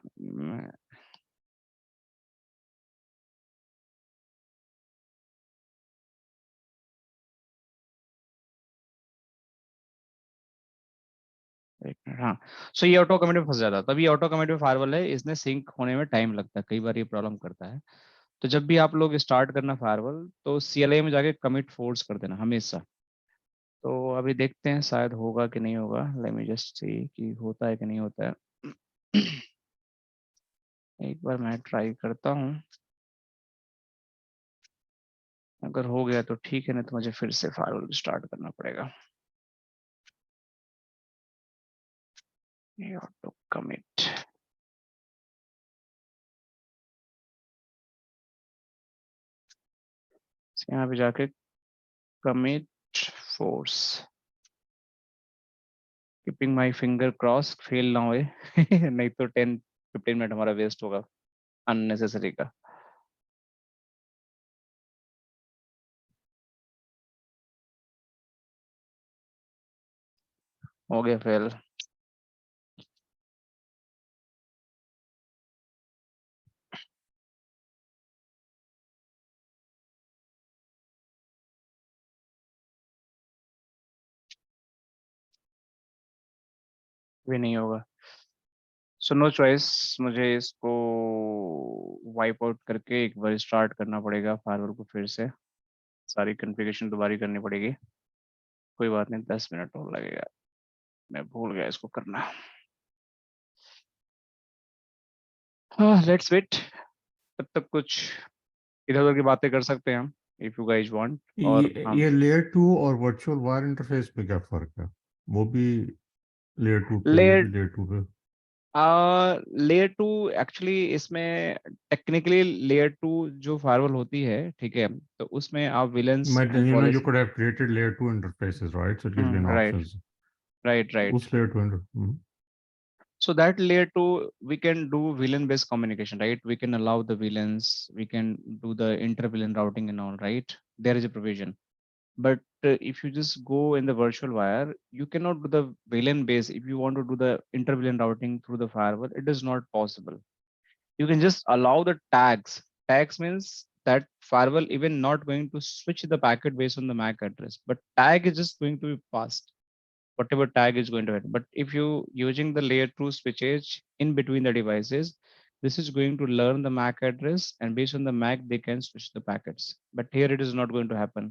एक मिनट, हाँ। सो ये ऑटो कमिट में फंस जाता है, तभी ऑटो कमिट में फायरवॉल है, इसने सिंक होने में टाइम लगता है, कई बार ये प्रॉब्लम करता है। तो जब भी आप लोग स्टार्ट करना फायरवॉल तो CLI में जाके कमिट फोर्स कर देना हमेशा। तो अभी देखते हैं शायद होगा कि नहीं होगा। लेट मी जस्ट सी कि होता है कि नहीं होता है। एक बार मैं ट्राई करता हूँ, अगर हो गया तो ठीक है, नहीं तो मुझे फिर से फाइल स्टार्ट करना पड़ेगा। You have to commit. यहाँ पे जाके commit force, keeping my finger crossed, fail ना होए। नहीं तो 10-15 मिनट हमारा वेस्ट होगा अननेसेसरी का। हो गया फेल। भी नहीं होगा। सो नो चॉइस, मुझे इसको वाइप आउट करके एक बार स्टार्ट करना पड़ेगा फायरवॉल को, फिर से सारी कॉन्फ़िगरेशन दोबारा करनी पड़ेगी। कोई बात नहीं, 10 मिनट और लगेगा, मैं भूल गया इसको करना। हाँ, लेट्स वेट। तब तक कुछ इधर उधर की बातें कर सकते हैं हम, इफ यू गाइज वांट। और हम ये लेयर 2 और वर्चुअल वायर इंटरफेस में क्या फर्क है? वो भी लेयर 2 पे, ये भी लेयर लेयर 2 पे। लेयर 2 एक्चुअली इसमें टेक्निकली लेयर 2 जो फायरवॉल होती है, ठीक है, तो उसमें आप VLANs But and you policy. could have created layer 2 interfaces, right? So it gives you an right options. Right right. उस layer 2 So that layer 2, we can do VLAN based communication, right? We can allow the VLANs, we can do the inter-VLAN routing and all, right? There is a provision. But if you just go in the virtual wire, you cannot do the VLAN base. If you want to do the inter-VLAN routing through the firewall, it is not possible. You can just allow the tags. Tags means that firewall even not going to switch the packet based on the MAC address, but tag is just going to be passed whatever tag is going to hit. But if you using the layer 2 switches in between the devices, this is going to learn the MAC address, and based on the MAC, they can switch the packets. But here it is not going to happen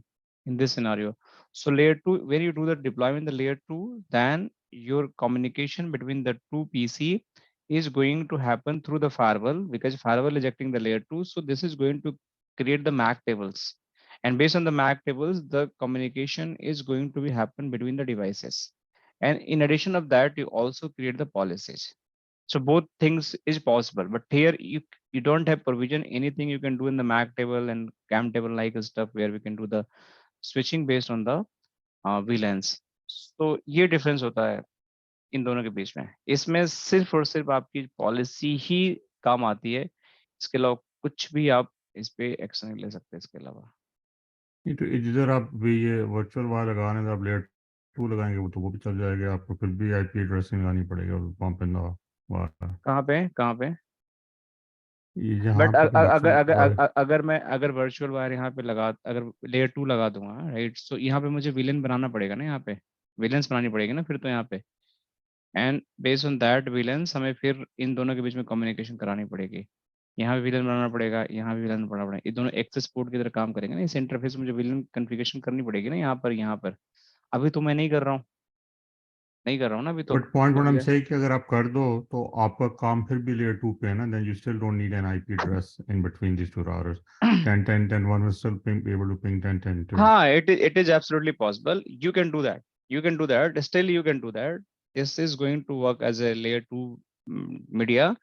in this scenario. So layer 2, when you do the deployment, the layer 2, then your communication between the two PC is going to happen through the firewall, because firewall is acting the layer 2. So this is going to create the MAC tables. And based on the MAC tables, the communication is going to be happen between the devices. And in addition of that, you also create the policies. So both things is possible, but here you don't have provision anything you can do in the MAC table and CAM table like stuff where we can do the switching based on the VLANs. So ये difference होता है इन दोनों के बीच में। इसमें सिर्फ और सिर्फ आपकी पॉलिसी ही काम आती है, इसके अलावा कुछ भी आप इस पे एक्शन नहीं ले सकते इसके अलावा। तो इधर आप भी ये वर्चुअल वायर लगाने तो आप लेयर 2 लगाएंगे, वो तो वो भी चल जाएगा, आपको फिर भी आईपी एड्रेसिंग लगानी पड़ेगी वहाँ पे ना वायर। कहाँ पे? ये जहाँ बट पे अगर वर्चुअल अगर वायर, अगर मैं अगर वर्चुअल वायर यहाँ पे लगा, अगर लेयर 2 लगा दूंगा, राइट, सो यहाँ पे मुझे विलेन बनाना पड़ेगा ना, यहाँ पे विलेंस बनानी पड़ेगी ना फिर तो यहाँ पे। And based on that VLANs हमें फिर इन दोनों के बीच में कम्युनिकेशन करानी पड़ेगी। यहाँ भी विलन बनाना पड़ेगा, यहाँ भी विलन बनाना पड़ेगा, ये दोनों एक्सेस पोर्ट की तरह काम करेंगे ना। इस इंटरफेस में मुझे विलन कॉन्फ़िगरेशन करनी पड़ेगी ना, यहाँ पर। अभी तो मैं नहीं कर रहा हूँ, ना अभी तो। बट पॉइंट तो व्हाट आई एम ये सेइंग कि अगर आप कर दो तो आपका काम फिर भी लेयर 2 पे है ना, then you still don't need an IP address in between this two routers. 10 one will still be able to ping 10 too. हाँ, it is absolutely possible. You can do that. You can do that. Still, you can do that. This is going to work as a layer 2 media.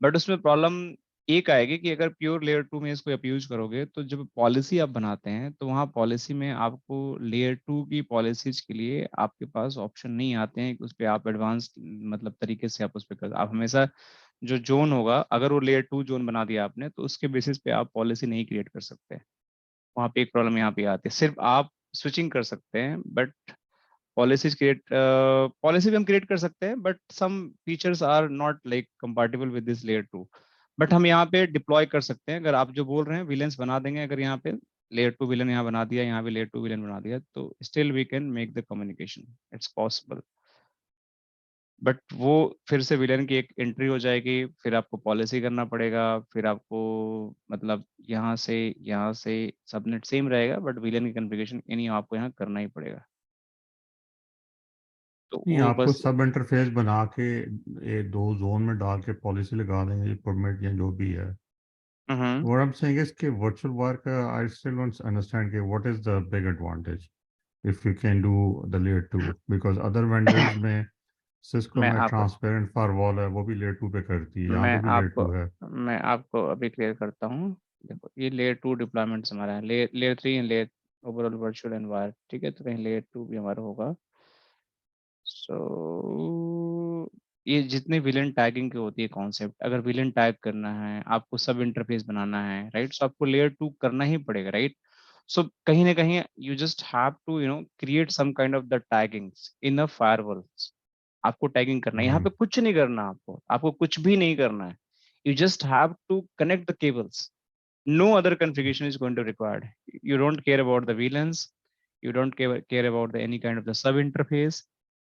But उसमें problem एक आएगी कि अगर pure layer 2 में इसको आप use करोगे, तो जब पॉलिसी आप बनाते हैं तो वहाँ पॉलिसी में आपको लेयर 2 की पॉलिसीज के लिए आपके पास ऑप्शन नहीं आते हैं कि उस पर आप एडवांस मतलब तरीके से आप उस पर कर। आप हमेशा जो जोन होगा, अगर वो लेयर 2 जोन बना दिया आपने, तो उसके बेसिस पे आप पॉलिसी नहीं क्रिएट कर सकते। वहाँ पे एक प्रॉब्लम यहाँ पे आती है। सिर्फ आप स्विचिंग कर सकते हैं, बट पॉलिसी भी हम क्रिएट कर सकते हैं, but some features are not like compatible with this layer 2। But हम यहाँ पे डिप्लॉय कर सकते हैं, अगर आप जो बोल रहे हैं विलेंस बना देंगे, अगर यहाँ पे लेयर 2 विलन यहाँ बना दिया, यहाँ पे लेयर 2 विलन बना दिया, तो still we can make the communication, it's possible. But वो फिर से विलेन की एक एंट्री हो जाएगी, फिर आपको पॉलिसी करना पड़ेगा, फिर आपको मतलब यहाँ से सबनेट सेम रहेगा, बट विलेन की कॉन्फ़िगरेशन आपको यहाँ करना ही पड़ेगा। तो नहीं वो आपको बस सब इंटरफेस बना के ये 2 जोन में डाल के पॉलिसी लगा देंगे परमिट या जो भी है. हम्म What I'm saying is कि virtual work I still don't understand कि what is the big advantage if you can do the layer 2 because other vendors में Cisco मैं में आपको transparent firewall है वो भी layer 2 पे करती है यहाँ मैं पे भी layer आपको 2 है. मैं आपको अभी क्लियर करता हूँ। देखो ये लेयर 2 डिप्लॉयमेंट्स हमारा है, layer 3 and layer overall virtual environment, ठीक है, तो कहीं लेयर 2 भी हमारा होगा। सो ये जितने विलन टैगिंग की होती है कॉन्सेप्ट, अगर विलन टैग करना है, आपको सब इंटरफेस बनाना है, राइट, सो आपको लेयर 2 करना ही पड़ेगा, राइट। सो कहीं ना कहीं you just have to create some kind of the taggings in a firewalls. आपको टैगिंग करना है, यहाँ पे कुछ नहीं करना, आपको कुछ भी नहीं करना है। You just have to connect the cables, no other configuration is going to required. You don't care about the VLANs, you don't care about the any kind of the sub interface,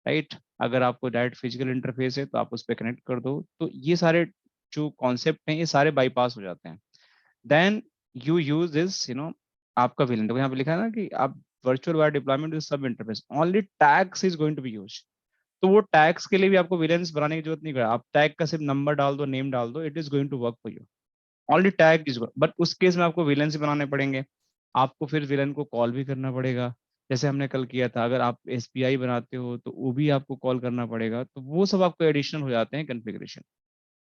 right. अगर आपको direct physical interface है तो आप उस पर connect कर दो, तो ये सारे जो कॉन्सेप्ट हैं ये सारे बाईपास हो जाते हैं। देन यू यूज दिस आपका विलन, देखो यहाँ पे लिखा है ना कि आप virtual wire deployment with sub interface only tags is going to be use. तो वो टैग्स के लिए भी आपको विलेंस बनाने की जरूरत नहीं पड़ेगी, आप टैग का सिर्फ नंबर डाल दो, नेम डाल दो, it is going to work for you. Only tag is, but उस केस में आपको विलेंस बनाने पड़ेंगे, आपको फिर विलन को कॉल भी करना पड़ेगा, जैसे हमने कल किया था। अगर आप एसपीआई बनाते हो तो वो भी आपको कॉल करना पड़ेगा, तो वो सब आपको एडिशनल हो जाते हैं कॉन्फ़िगरेशन।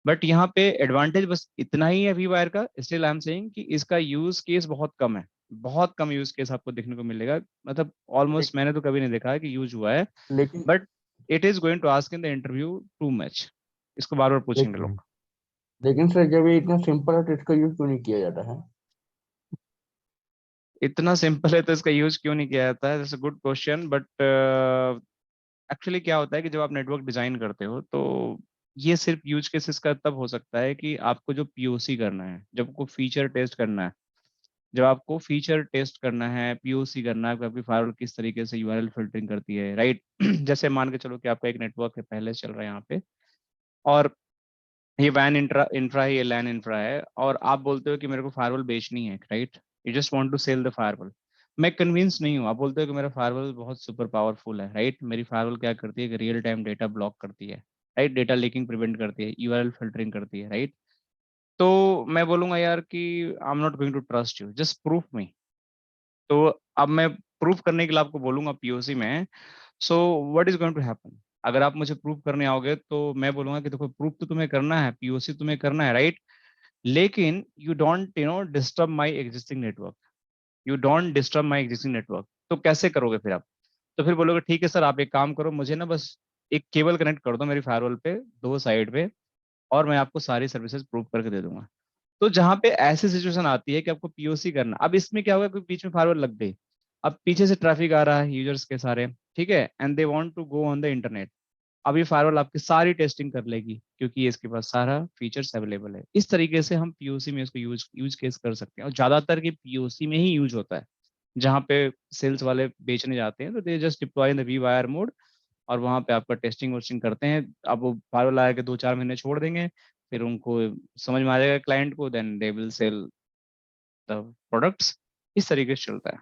बट यहाँ पे एडवांटेज बस इतना ही है वी वायर का, स्टिल आई एम सेइंग कि इसका यूज केस बहुत कम है, बहुत कम यूज केस आपको देखने को मिलेगा, मतलब ऑलमोस्ट मैंने तो कभी नहीं देखा है कि यूज हुआ है। लेकिन but it is going to ask in the interview too much, इसको बार बार पूछेंगे लेकिन लोग। लेकिन सर जब ये इतना सिंपल है तो इसका यूज क्यों नहीं किया जाता है? इतना सिंपल है तो इसका यूज क्यों नहीं किया जाता है, that's a good question. But actually क्या होता है कि जब आप नेटवर्क डिजाइन करते हो तो ये सिर्फ यूज केसेस का तब हो सकता है कि आपको जो पीओसी करना है, जब आपको फीचर टेस्ट करना है, जब आपको फीचर टेस्ट करना है, पीओसी करना है कि आपकी फायरवॉल किस तरीके से यूआरएल फिल्टरिंग करती है, राइट। जैसे मान के चलो कि आपका एक नेटवर्क है पहले से चल रहा है यहाँ पे, और ये वैन इंफ्रा इंफ्रा है, ये लैन इंफ्रा है, और आप बोलते हो कि मेरे को फायरवॉल बेचनी है, right, you just want to sell the firewall. मैं कन्विंस नहीं हूँ, आप बोलते हो कि मेरा फायरवॉल बहुत सुपर पावरफुल है, राइट, मेरी फायरवॉल क्या करती है कि रियल टाइम डेटा ब्लॉक करती है, राइट, डेटा लीकिंग प्रिवेंट करती है, यूआरएल फिल्टरिंग करती है, राइट। तो मैं बोलूंगा यार कि I am not going to trust you, just proof me. तो अब मैं प्रूफ करने के लिए आपको बोलूंगा पीओसी में, so what is going to happen, अगर आप मुझे प्रूफ करने आओगे तो मैं बोलूंगा कि देखो प्रूफ तो तुम्हें करना है, पीओसी तुम्हें करना है, राइट, लेकिन you don't disturb my existing network, you don't disturb my existing network. तो कैसे करोगे फिर आप? तो फिर बोलोगे ठीक है सर आप एक काम करो, मुझे ना बस एक केबल कनेक्ट कर दो मेरी फायरवॉल पे, दो साइड पे, और मैं आपको सारी सर्विसेज प्रूव करके दे दूंगा। तो जहाँ पे ऐसी सिचुएशन आती है कि आपको पीओसी करना, अब इसमें क्या होगा कि बीच में फायरवॉल लग गई, अब पीछे से ट्रैफिक आ रहा है यूजर्स के सारे, ठीक है, and they want to go on the internet. अब ये फायरवॉल आपकी सारी टेस्टिंग कर लेगी क्योंकि ये इसके पास सारा फीचर्स अवेलेबल है। इस तरीके से हम पीओसी में इसको यूज केस कर सकते हैं, और ज्यादातर की पीओसी में ही यूज होता है, जहाँ पे सेल्स वाले बेचने जाते हैं तो they just deploy in the V wire mode, और वहाँ पे आपका टेस्टिंग वोस्टिंग करते हैं। अब वो फायरवॉल आया के 2-4 महीने छोड़ देंगे, फिर उनको समझ में आ जाएगा क्लाइंट को, then they will sell the products. इस तरीके से चलता है।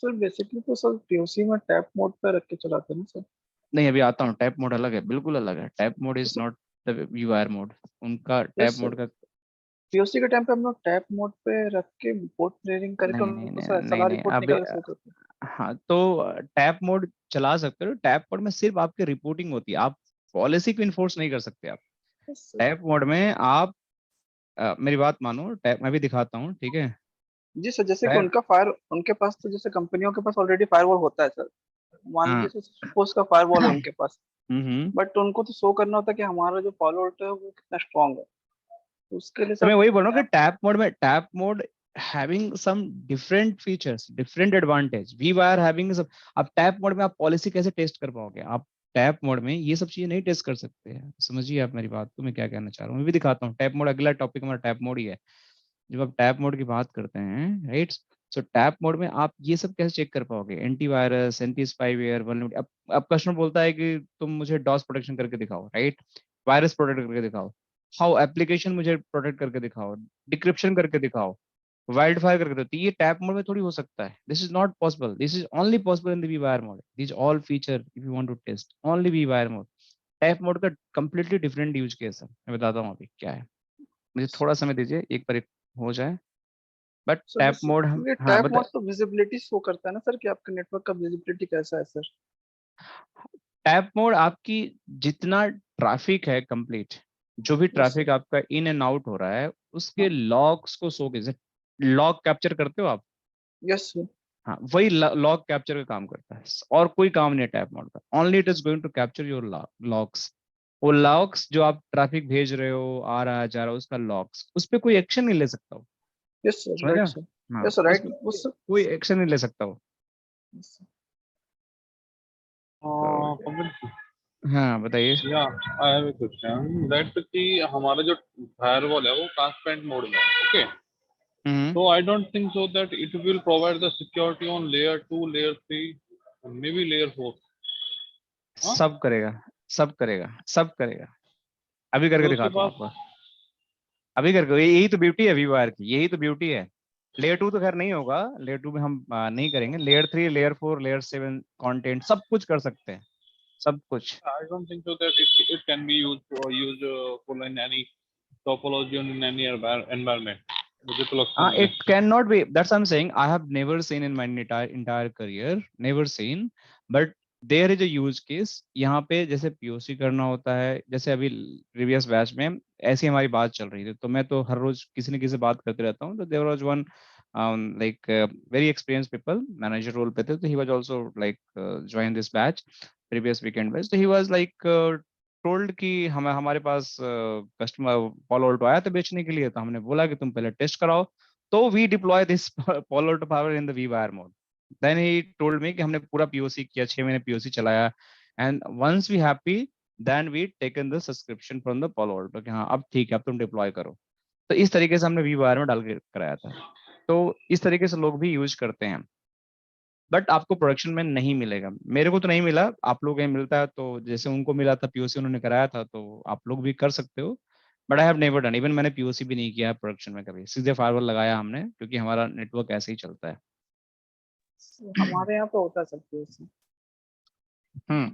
सर बेसिकली तो सर पीओसी में टैप मोड पे रख के चलाते हैं ना सर। नहीं अभी आता हूँ, टैप मोड अलग है, बिल्कुल अलग है, टैप मोड तो is sir not the VR mode, उनका टैप यस मोड सर, का। पीओसी के टाइम पे हम लोग टैप मोड पे रख के रिपोर्ट क्लियरिंग करके नहीं नहीं उनको नहीं सर नहीं एसएलआर नहीं रिपोर्ट अभी निकाल सकते थे। हाँ, तो टैप मोड चला सकते हो, टैप मोड में सिर्फ आपकी रिपोर्टिंग होती है, आप पॉलिसी को इन्फोर्स नहीं कर सकते आप। Yes sir. टैप मोड में आप मेरी बात मानो, टैप मैं भी दिखाता हूँ, ठीक है। जी सर, जैसे कि टैप, उनका फायर उनके पास तो जैसे कंपनियों के पास ऑलरेडी फायरवॉल होता है सर, मान हाँ लीजिए सपोज का फायरवॉल है उनके पास, हम्म, बट उनको तो शो करना होता है कि हमारा जो फॉलो है वो कितना स्ट्रांग है, तो उसके लिए तो सर मैं वही बोल रहा हूँ कि tap. Tap mode having some different features, different advantage, V wire having सब। अब टैप मोड में आप पॉलिसी कैसे टेस्ट कर पाओगे? आप टैप मोड में ये सब चीजें नहीं टेस्ट कर सकते हैं, समझिए आप मेरी बात को, मैं क्या कहना चाह रहा हूँ। मैं भी दिखाता हूँ टैप मोड, अगला टॉपिक हमारा टैप मोड ही है। जब आप टैप मोड की बात करते हैं, राइट, सो टैप मोड में आप ये सब कैसे चेक कर पाओगे? Antivirus, anti spyware, vulnerability. अब कस्टमर बोलता है कि तुम मुझे डॉस प्रोटेक्शन करके दिखाओ, राइट, वायरस प्रोटेक्ट करके दिखाओ, हाउ एप्लीकेशन मुझे प्रोटेक्ट करके दिखाओ, डिक्रिप्शन करके दिखाओ। वाइल्ड फायर करके देते, ये टैप मोड में थोड़ी हो सकता है. This is not possible, this is only possible in the V wire mode. This all feature if you want to test only V wire mode. Tap mode का completely different use case है, मैं बताता हूँ अभी क्या है. मुझे थोड़ा समय दीजिए, एक बार हो जाए. बट सर टैप मोड हम, बेसिकली हाँ टैप बता. मोड तो विजिबिलिटी शो करता है ना सर कि आपका नेटवर्क का विजिबिलिटी कैसा है सर. टैप मोड आपकी जितना ट्रैफिक है कंप्लीट, जो भी यस ट्रैफिक सर. आपका इन एंड आउट हो रहा है, उसके हाँ. लॉग्स को शो, जैसे लॉग कैप्चर करते हो आप, यस सर. हाँ वही लॉग कैप्चर का काम करता है, और कोई काम नहीं है टैप मोड का. Only it is going to capture your logs. वो लॉग्स जो आप ट्रैफिक भेज रहे हो, आ रहा है जा रहा है, उसका लॉग्स, उस पर कोई एक्शन नहीं ले सकता हो. Yes sir. समझ रहे राइट हो? सर. हाँ, यस सर. उस राइट. पे वो सर. कोई एक्शन नहीं ले सकता हो. तो Pankaj, हाँ बताइए. yeah, I have a question. That कि हमारा जो firewall है वो ट्रांसपेरेंट मोड में है, okay? So I don't think so that it will provide the security on layer 2, layer 3, and maybe layer 4. हाँ? सब करेगा, सब करेगा, सब करेगा. अभी करके तो उसके दिखाता हूँ पास आपको, अभी करके. यही तो ब्यूटी है वीवायर की, यही तो ब्यूटी है. लेयर 2 तो खैर नहीं होगा, लेयर 2 में हम नहीं करेंगे. लेयर 3, लेयर 4, लेयर 7 कंटेंट सब कुछ कर सकते हैं, सब कुछ. I don't think so that it can be useful in any topology or in any environment. मुझे तो लगता नहीं है. It cannot be. That's what I'm saying. I have never seen in my entire career, never seen. But there is a use case. यहाँ पे जैसे POC करना होता है, जैसे अभी प्रीवियस बैच में ऐसी हमारी बात चल रही थी, तो मैं तो हर रोज किसी न किसी से बात करते रहता हूँ. तो there was one like very experienced people, manager role पे थे, तो he was also like join this batch, previous weekend batch. तो he was like टोल्ड कि हमारे पास कस्टमर पॉलो ऑल्टो आया था बेचने के लिए, तो हमने बोला कि तुम पहले टेस्ट कराओ. तो we deploy this Palo Alto power in the V wire mode. Then he told me कि हमने पूरा पीओसी किया, 6 महीने पीओसी चलाया, and once we happy then we taken the subscription from the Palo Alto कि हाँ अब ठीक है, अब तुम डिप्लॉय करो. तो इस तरीके से हमने वी वायर में डाल के कराया था. तो इस तरीके से लोग भी यूज करते हैं, बट आपको प्रोडक्शन में नहीं मिलेगा. मेरे को तो नहीं मिला, आप लोग कहीं मिलता है तो जैसे उनको मिला था, पीओसी उन्होंने कराया था, तो आप लोग भी कर सकते हो. But I have never done, even मैंने पीओसी भी नहीं किया है प्रोडक्शन में कभी. सीधे फायरवॉल लगाया हमने, क्योंकि हमारा नेटवर्क ऐसे ही चलता है. हमारे यहाँ पे होता है सब कुछ. हम्म.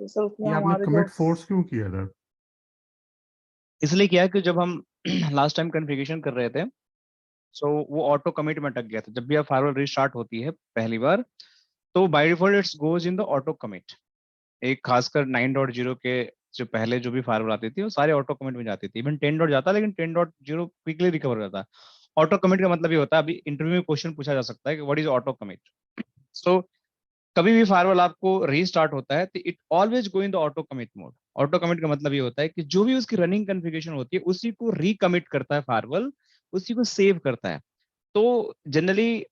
तो सर उसमें ये आपने हमारे जो कमिट फोर्स क्यों किया था? इसलिए किया कि जब हम लास्ट टाइम कॉन्फ़िगरेशन कर रहे थे, सो वो ऑटो कमिट में अटक गया था. जब भी आप फायरवॉल रीस्टार्ट होती है पहली बार, तो by default it's goes in the auto commit. एक खासकर 9.0 के जो पहले जो भी फायरवॉल आती थी, वो सारे ऑटो कमिट में जाती थी. इवन 10 डॉट जाता, लेकिन 10.0 क्विकली रिकवर करता है. ऑटो कमिट का मतलब ये होता है, अभी इंटरव्यू में क्वेश्चन पूछा जा सकता है कि व्हाट इज ऑटो कमिट. सो कभी भी फायरवॉल आपको रीस्टार्ट होता है, तो it always go in the auto commit mode. Auto commit का मतलब ये होता है कि जो भी उसकी रनिंग कॉन्फ़िगरेशन होती है, उसी को रिकमिट करता है फायरवॉल, उसी को सेव करता है. तो जनरली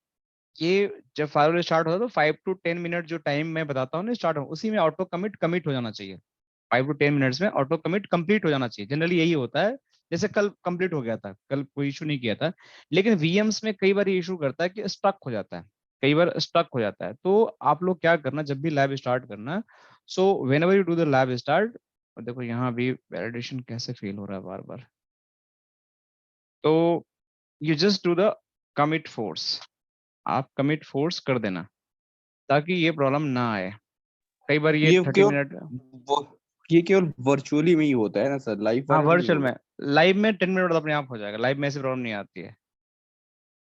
ये जब फायरवॉल स्टार्ट होता है, तो 5 to 10 मिनट जो टाइम मैं बताता हूँ ना स्टार्ट हो, उसी में ऑटो कमिट हो जाना चाहिए. 5 to 10 मिनट्स में ऑटो कमिट कंप्लीट हो जाना चाहिए. जनरली यही होता है. जैसे कल कंप्लीट हो गया था, कल कोई इशू नहीं किया था. लेकिन वीएम्स में कई बार इशू करता है कि स्टक हो जाता है, कई बार स्टक हो जाता है. तो आप लोग क्या करना, जब भी लैब स्टार्ट करना, so when ever you do the lab start, देखो यहाँ भी वैलिडेशन कैसे फेल हो रहा है बार बार. तो you just do the commit force, आप कमिट फोर्स कर देना, ताकि ये प्रॉब्लम ना आए. कई बार ये ये 30 केवल मिनट ये केवल वर्चुअली में ही होता है ना सर, लाइव हाँ वाले में नहीं वर्चुअल होता? में. लाइव में 10 मिनट अपने आप हो जाएगा, लाइव में ऐसी प्रॉब्लम नहीं आती है.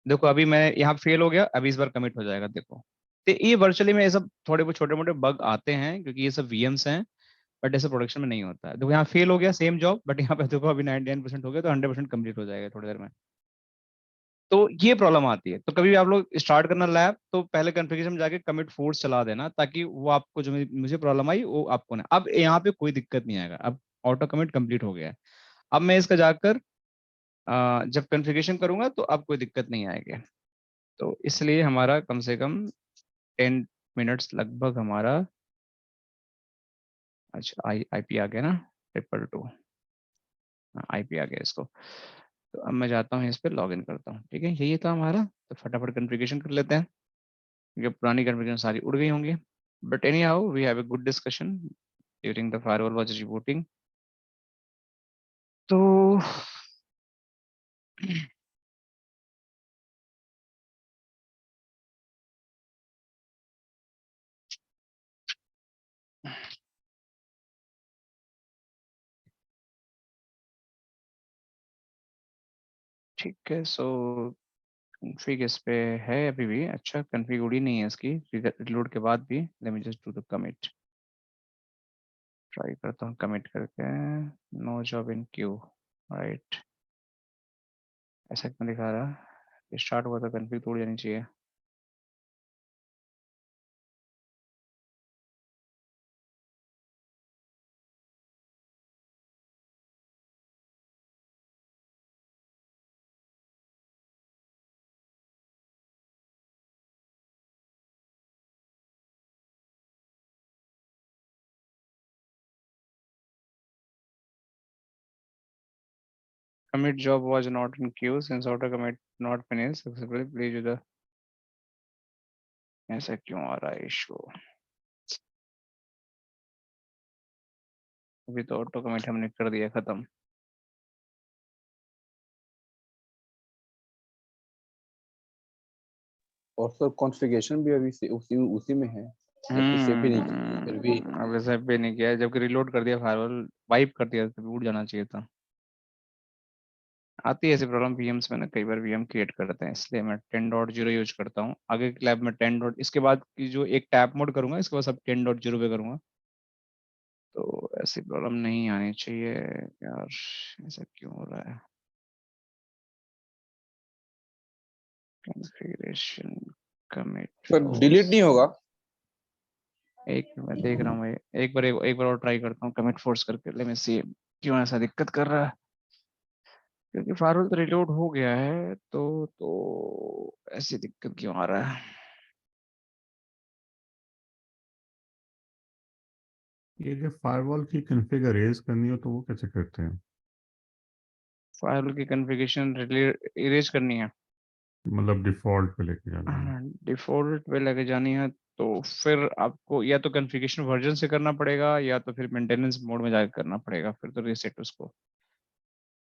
देखो अभी मैं यहाँ फेल हो गया, अभी इस बार कमिट हो जाएगा. देखो, तो ये वर्चुअली में ये सब थोड़े बहुत छोटे मोटे बग आते हैं, क्योंकि ये सब वीएम्स हैं, बट ऐसे प्रोडक्शन में नहीं होता है. देखो यहाँ फेल हो गया सेम जॉब, बट यहाँ पे देखो अभी 99% हो गया, तो 100% कंप्लीट हो जाएगा थोड़ी देर में. तो ये प्रॉब्लम आती है. तो कभी भी आप लोग स्टार्ट करना लैब, तो पहले कॉन्फ़िगरेशन में जाके कमिट फोर्स चला देना, ताकि वो आपको जो मुझे प्रॉब्लम आई वो आपको ना. अब यहाँ पे कोई दिक्कत नहीं आएगा, अब ऑटो कमिट कंप्लीट हो गया है. अब मैं इसका जाकर जब कॉन्फ़िगरेशन करूंगा, तो अब कोई दिक्कत नहीं आएगी. तो इसलिए हमारा कम से कम 10 मिनट्स लगभग हमारा. अच्छा आईपी आ गया ना, 222. आईपी आ गया इसको. तो अब मैं जाता हूँ इस पर लॉग इन करता हूँ. ठीक है, यही था हमारा. तो फटाफट कॉन्फ़िगरेशन कर लेते हैं, क्योंकि पुरानी कॉन्फ़िगरेशन सारी उड़ गई होंगी. But anyhow we have a good discussion during the firewall was rebooting. तो ठीक है, सो कॉन्फ़िग इस पे है अभी भी। अच्छा, कॉन्फ़िग उड़ी नहीं है इसकी रिलोड के बाद भी। Let me just do the commit. Try करता हूँ कमिट करके। No job in queue, right. ऐसा क्यों दिखा रहा है? स्टार्ट हुआ था, कॉन्फ़िग तो उड़ जानी चाहिए। Commit job was not in queue since auto commit not finished successfully. Please do the। ऐसा क्यों आ रहा है इशू? अभी तो ऑटो कमिट हमने कर दिया खत्म। और सर कॉन्फ़िगरेशन भी अभी से उसी उसी में है, जबकि सेव भी नहीं किया, फिर भी अब ऐसा भी नहीं किया है, जबकि रिलोड कर दिया, फायरवॉल वाइप कर दिया, तो उड़ जाना चाहिए था। आती है ऐसी प्रॉब्लम VMs में ना, कई बार VM क्रिएट करते हैं, इसलिए मैं 10.0 यूज करता हूँ। आगे की लैब में 10 डॉट, इसके बाद की जो एक टैप मोड करूंगा, इसके बाद सब 10.0 पे करूंगा, तो ऐसी प्रॉब्लम नहीं आनी चाहिए यार। ऐसा क्यों हो रहा है? Configuration commit. सर डिलीट नहीं होगा। एक मैं देख रहा हूँ, एक बार और ट्राई करता हूँ कमिट फोर्स करके। लेट मी सी क्यों ऐसा दिक्कत कर रहा है। क्योंकि फायरवॉल तो रिलोड हो गया है, तो ऐसी दिक्कत क्यों आ रहा है? ये जब फायरवॉल की कॉन्फ़िग रेज करनी हो तो वो कैसे करते हैं? फायरवॉल की कॉन्फ़िगरेशन इरेज करनी है, मतलब डिफॉल्ट पे लेके जाना है? डिफॉल्ट पे लेके जानी है, तो फिर आपको या तो कॉन्फ़िगरेशन वर्जन से करना पड़ेगा, या तो फिर मेंटेनेंस मोड में जाकर करना पड़ेगा, फिर तो रीसेट उसको।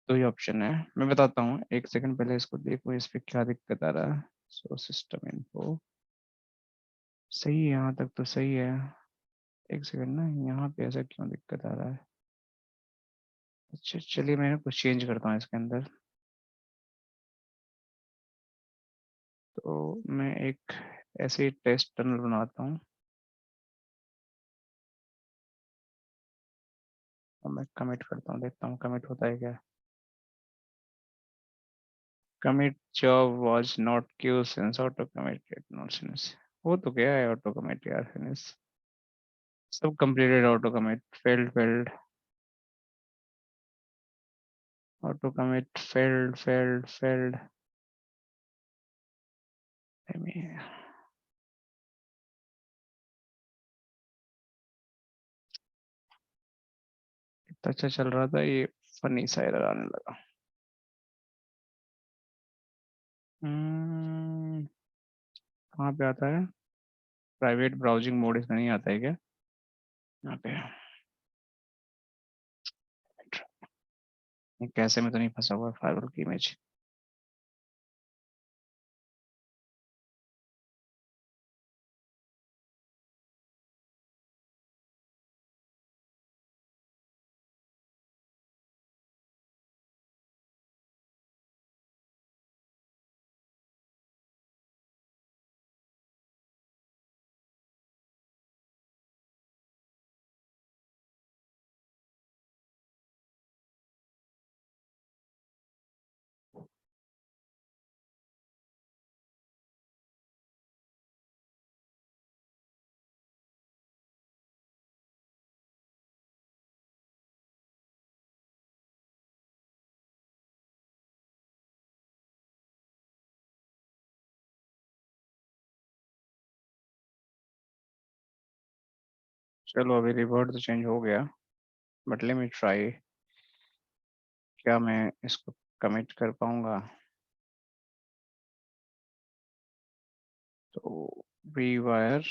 दो ही ऑप्शन है, मैं बताता हूँ। एक सेकंड पहले इसको देखो, इस पे क्या दिक्कत आ रहा है। सो सिस्टम इन्फो सही है, यहाँ तक तो सही है। एक सेकंड ना, यहाँ पे ऐसा क्यों दिक्कत आ रहा है? अच्छा चलिए, मैं कुछ चेंज करता हूँ इसके अंदर। तो मैं एक ऐसे टेस्ट टनल बनाता हूँ, और मैं कमिट करता हूँ, देखता हूँ कमिट होता है क्या। Commit job was not queue since auto commit get not finish. हो तो गया है ऑटो कमिट यार, फिनिश सब completed. Auto commit failed auto commit failed. इतना अच्छा चल रहा था, ये फनी सा एरर आने लगा। कहाँ पे आता है? प्राइवेट ब्राउजिंग मोड इसमें नहीं आता है क्या? यहाँ पे ये कैसे में तो नहीं फंसा हुआ फाइबर की इमेज? चलो अभी रिवर्ट तो चेंज हो गया, बट लेट मी ट्राई, क्या मैं इसको कमिट कर पाऊंगा? तो वी वायर,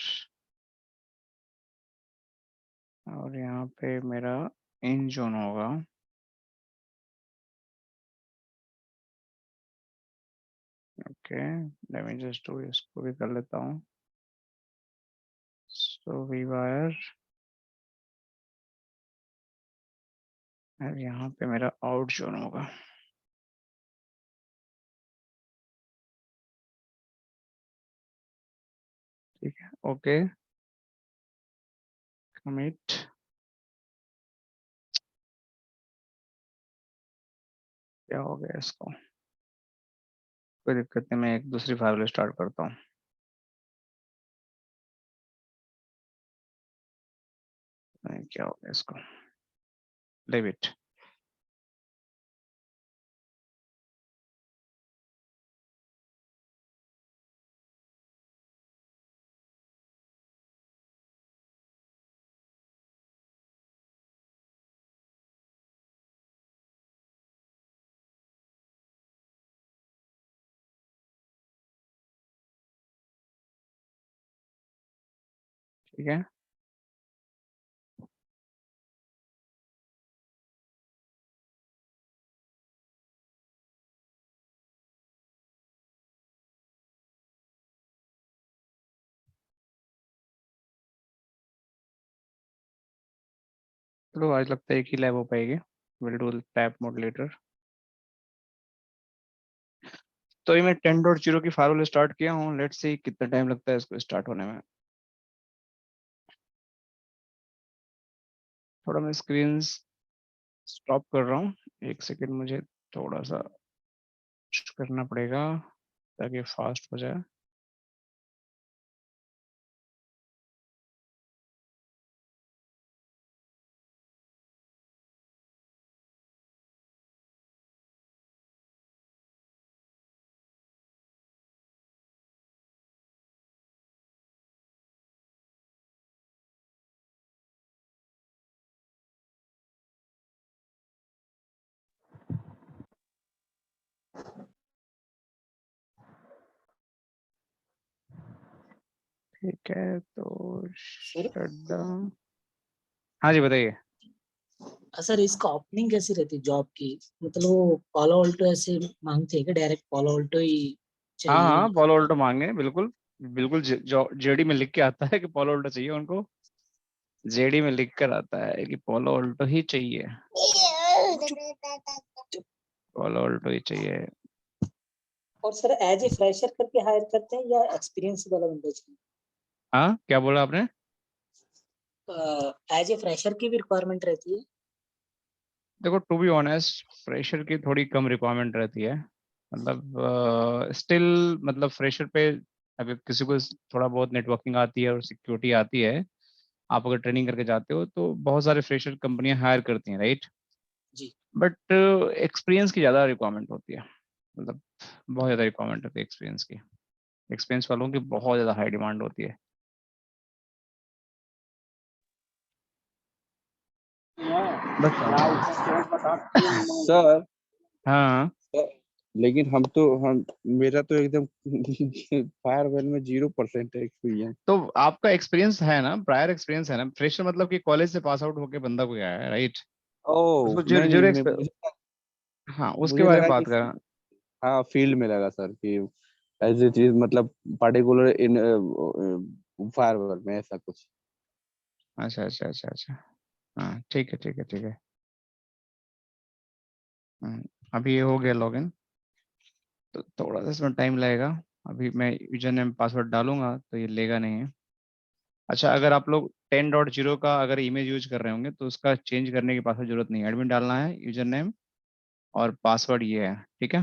और यहाँ पे मेरा इन जोन होगा। Okay, late me just do, इसको भी कर लेता हूँ। सो वी वायर, और यहाँ पे मेरा आउट जोन होगा। Okay commit. क्या हो गया इसको? कोई दिक्कत नहीं, मैं एक दूसरी फाइल स्टार्ट करता हूँ। क्या हो गया इसको? Leave it. ठीक है, चलो आज लगता है एक ही लैब हो पाएगी। Will do tap mode later. तो ये मैं 10.0 की फाइल स्टार्ट किया हूँ। लेट्स सी कितना टाइम लगता है इसको स्टार्ट होने में। थोड़ा मैं स्क्रीन स्टॉप कर रहा हूँ, एक सेकेंड, मुझे थोड़ा सा करना पड़ेगा ताकि फास्ट हो जाए। ठीक है, तो शट डाउन। हाँ जी बताइए। सर इसका ओपनिंग कैसी रहती है जॉब की? मतलब वो पालो ऑल्टो ऐसे मांगते हैं कि डायरेक्ट पालो ऑल्टो ही हाँ चाहिए? हाँ, पोलो ऑल्टो मांगे, बिल्कुल बिल्कुल। जेडी में लिख के आता है कि पोलो ऑल्टो चाहिए उनको। जेडी में लिख कर आता है कि पोलो ऑल्टो ही चाहिए, पोलो ऑल्टो ही चाहिए। और सर एज ए फ्रेशर करके हायर करते हैं या एक्सपीरियंस वाला बंदा चाहिए? हाँ, क्या बोला आपने? एज ए फ्रेशर की भी रिक्वायरमेंट रहती है? देखो, टू बी ऑनेस्ट, फ्रेशर की थोड़ी कम रिक्वायरमेंट रहती है। मतलब स्टिल, मतलब फ्रेशर पे अगर किसी को थोड़ा बहुत नेटवर्किंग आती है और सिक्योरिटी आती है, आप अगर ट्रेनिंग करके जाते हो तो बहुत सारे फ्रेशर कंपनियां हायर करती हैं, राइट। जी। बट एक्सपीरियंस की ज़्यादा रिक्वायरमेंट होती है। मतलब बहुत ज़्यादा रिक्वायरमेंट होती है एक्सपीरियंस की। एक्सपीरियंस वालों की बहुत ज़्यादा हाई डिमांड होती है। बस सर हाँ, लेकिन हम मेरा तो एकदम फायरवेल में 0% है एक्सपीरियंस। तो आपका एक्सपीरियंस है ना, प्रायर एक्सपीरियंस है ना। फ्रेशर मतलब कि कॉलेज से पास आउट होके बंदा कोई आया है, राइट। ओह उसको नहीं जीरो मैं हाँ, उसके मुझे बारे में लगा बात कि कर रहा हूँ। हाँ फील्ड में लगा सर कि ऐसी चीज मतलब पार्टिकुलर इन फायरवेल में ऐसा कुछ। अच्छा अच्छा अच्छा अच्छा। हाँ ठीक है ठीक है ठीक है। अभी ये हो गया लॉगिन, तो थोड़ा सा इसमें टाइम लगेगा। अभी मैं यूजर नेम पासवर्ड डालूंगा तो ये लेगा नहीं है। अच्छा, अगर आप लोग 10.0 का अगर इमेज यूज कर रहे होंगे तो उसका चेंज करने की पासवर्ड जरूरत नहीं है। एडमिन डालना है यूजर नेम और पासवर्ड ये है, ठीक है।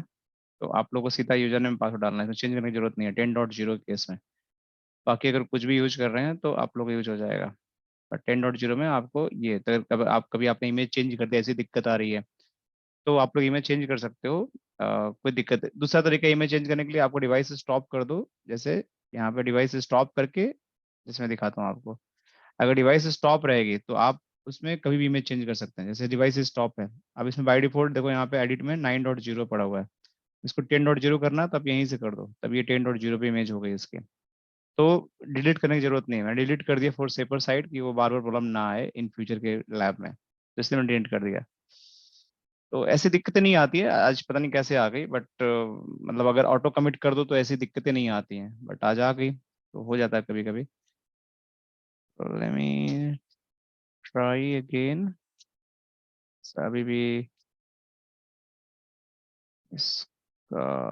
तो आप लोग को सीधा यूजर नेम पासवर्ड डालना है, तो चेंज करने की जरूरत नहीं है 10.0 केस में। बाकी अगर कुछ भी यूज कर रहे हैं तो आप लोग का यूज हो जाएगा। पर 10.0 में आपको ये, तो आप कभी आपने इमेज चेंज कर दिया, ऐसी दिक्कत आ रही है, तो आप लोग इमेज चेंज कर सकते हो। कोई दिक्कत है। दूसरा तरीका इमेज चेंज करने के लिए, आपको डिवाइस स्टॉप कर दो। जैसे यहाँ पे डिवाइस स्टॉप करके, जैसे मैं दिखाता हूँ आपको, अगर डिवाइस स्टॉप रहेगी तो आप उसमें कभी भी इमेज चेंज कर सकते हैं। जैसे डिवाइस स्टॉप है, अब इसमें बाय डिफॉल्ट देखो यहाँ पे एडिट में 9.0 पड़ा हुआ है। इसको 10.0 करना है तो आप यहीं से कर दो, तब ये 10.0 पे इमेज हो गई इसकी। तो डिलीट करने की जरूरत नहीं है। मैं डिलीट कर दिया फॉर सेपर साइड, कि वो बार बार प्रॉब्लम ना आए इन फ्यूचर के लैब में, तो इसलिए मैं डिलीट कर दिया। तो ऐसी दिक्कतें नहीं आती है आज, पता नहीं कैसे आ गई, बट मतलब अगर ऑटो कमिट कर दो तो ऐसी दिक्कतें नहीं आती हैं, बट आज आ गई तो हो जाता है कभी कभी। Let me try again. अभी भी इसका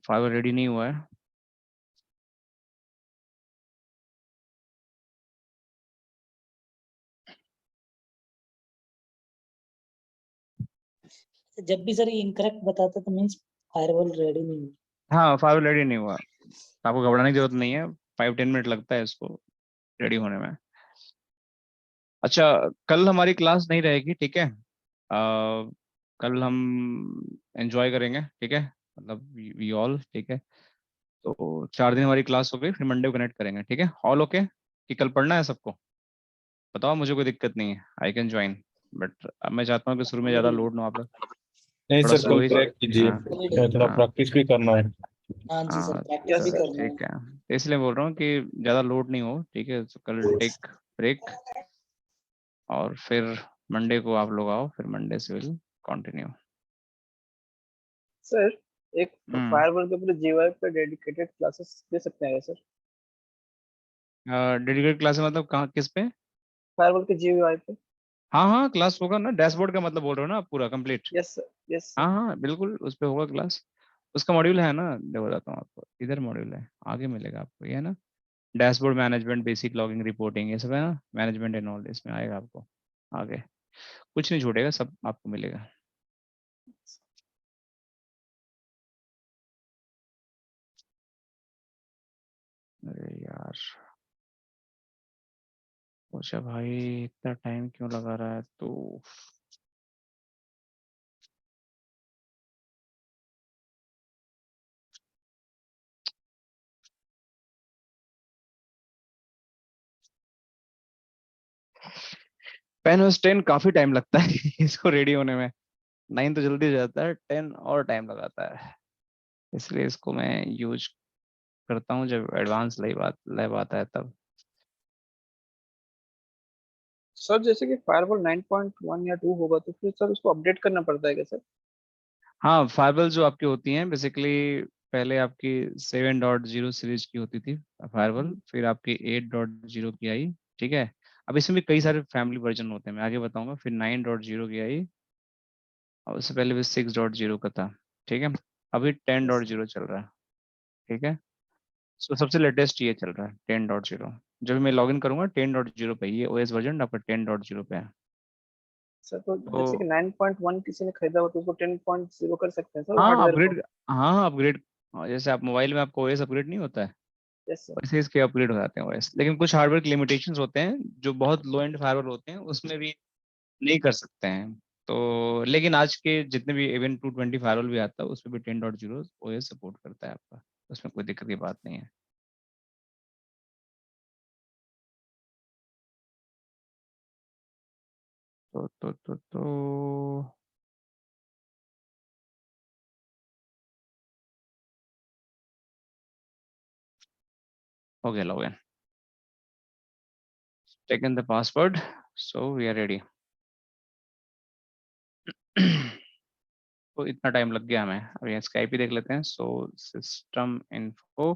फाइल रेडी नहीं हुआ है। जब भी सर ये इनकरेक्ट बताता तो मीन्स फायरवॉल रेडी नहीं हुई। हाँ, फाइव रेडी नहीं हुआ, आपको घबराने की जरूरत नहीं है, 5-10 मिनट लगता है इसको रेडी होने में। अच्छा, कल हमारी क्लास नहीं रहेगी, ठीक है? कल हम एंजॉय करेंगे, ठीक है, मतलब वी ऑल, ठीक है। तो 4 दिन हमारी क्लास हो गई, फिर मंडे को कनेक्ट करेंगे, ठीक है? ऑल ओके कि कल पढ़ना है सबको? बताओ, मुझे कोई दिक्कत नहीं है, आई कैन ज्वाइन, बट अब मैं चाहता हूँ कि शुरू में ज़्यादा लोड ना हो, आप लोग नहीं थोड़ा सर, स्लो कल ही। ब्रेक कीजिए, हाँ थोड़ा हाँ प्रैक्टिस भी करना है। हाँ जी सर, हाँ, प्रैक्टिस भी तो करना है। ठीक है, तो इसलिए बोल रहा हूँ कि ज़्यादा लोड नहीं हो, ठीक है? तो कल टेक ब्रेक, और फिर मंडे को आप लोग आओ, फिर मंडे से विल कंटिन्यू। सर एक हम्म, फायरवॉल के ऊपर जीवाई पे डेडिकेटेड क्लासेस दे सकते हैं सर? डेडिकेटेड क्लास मतलब कहाँ, किस पे? फायरवॉल के जीवाई पे। हाँ हाँ, क्लास होगा ना, डैशबोर्ड का मतलब बोल रहे हो ना आप, पूरा complete? Yes sir, yes sir. हाँ हाँ, बिल्कुल, उस पे होगा क्लास। उसका मॉड्यूल है ना, देखो बताता हूँ आपको, इधर मॉड्यूल है, आगे मिलेगा आपको, ये है ना, dashboard management, basic logging reporting, ये सब है ना, मैनेजमेंट एंड ऑल, इसमें आएगा आपको आगे, कुछ नहीं छूटेगा, सब आपको मिलेगा। अरे यार, अच्छा भाई, इतना टाइम क्यों लगा रहा है तो? पेन और स्टेन काफी टाइम लगता है इसको रेडी होने में। 9 तो जल्दी हो जाता है, 10 और टाइम लगाता है, इसलिए इसको मैं यूज करता हूँ जब एडवांस लैब आता है तब। सर जैसे कि फायरवॉल 9.1 या 2 होगा तो फिर सर उसको अपडेट करना पड़ता है क्या सर? हाँ, फायरवॉल जो आपकी होती हैं बेसिकली, पहले आपकी 7.0 सीरीज की होती थी फायरवॉल, फिर आपकी 8.0 की आई, ठीक है? अब इसमें भी कई सारे फैमिली वर्जन होते हैं, मैं आगे बताऊंगा। फिर 9.0 की आई, और उससे पहले भी 6.0 का था, ठीक है? अभी 10.0 चल रहा है, ठीक है? सो सबसे लेटेस्ट ये चल रहा है 10.0। जब मैं लॉगिन करूंगा 10.0 पे, ये ओएस वर्जन आपका 10.0 पे है। सर तो तो जैसे कि 9.1 किसी ने खरीदा हो तो उसको 10.0 कर सकते हैं सर वो हाँ हार्डवेयर को? अपग्रेड, हाँ अपग्रेड, जैसे आप मोबाइल में आपको ओएस अपग्रेड नहीं होता है, यस सर। वैसे इसके अपग्रेड हो जाते हैं ओएस, लेकिन कुछ हार्डवेयर के लिमिटेशंस होते हैं, जो बहुत लो एंड फायरवॉल होते हैं उसमें भी नहीं कर सकते हैं। तो लेकिन आज के जितने भी इवन 220 फायरवॉल भी आता है, उसमें भी 10.0 ओएस सपोर्ट करता है आपका, उसमें कोई दिक्कत की बात नहीं है। तो हो गया login, taken the password, so we are ready। तो इतना टाइम लग गया हमें, अब यहाँ स्काइप ही देख लेते हैं। सो सिस्टम इन्फो,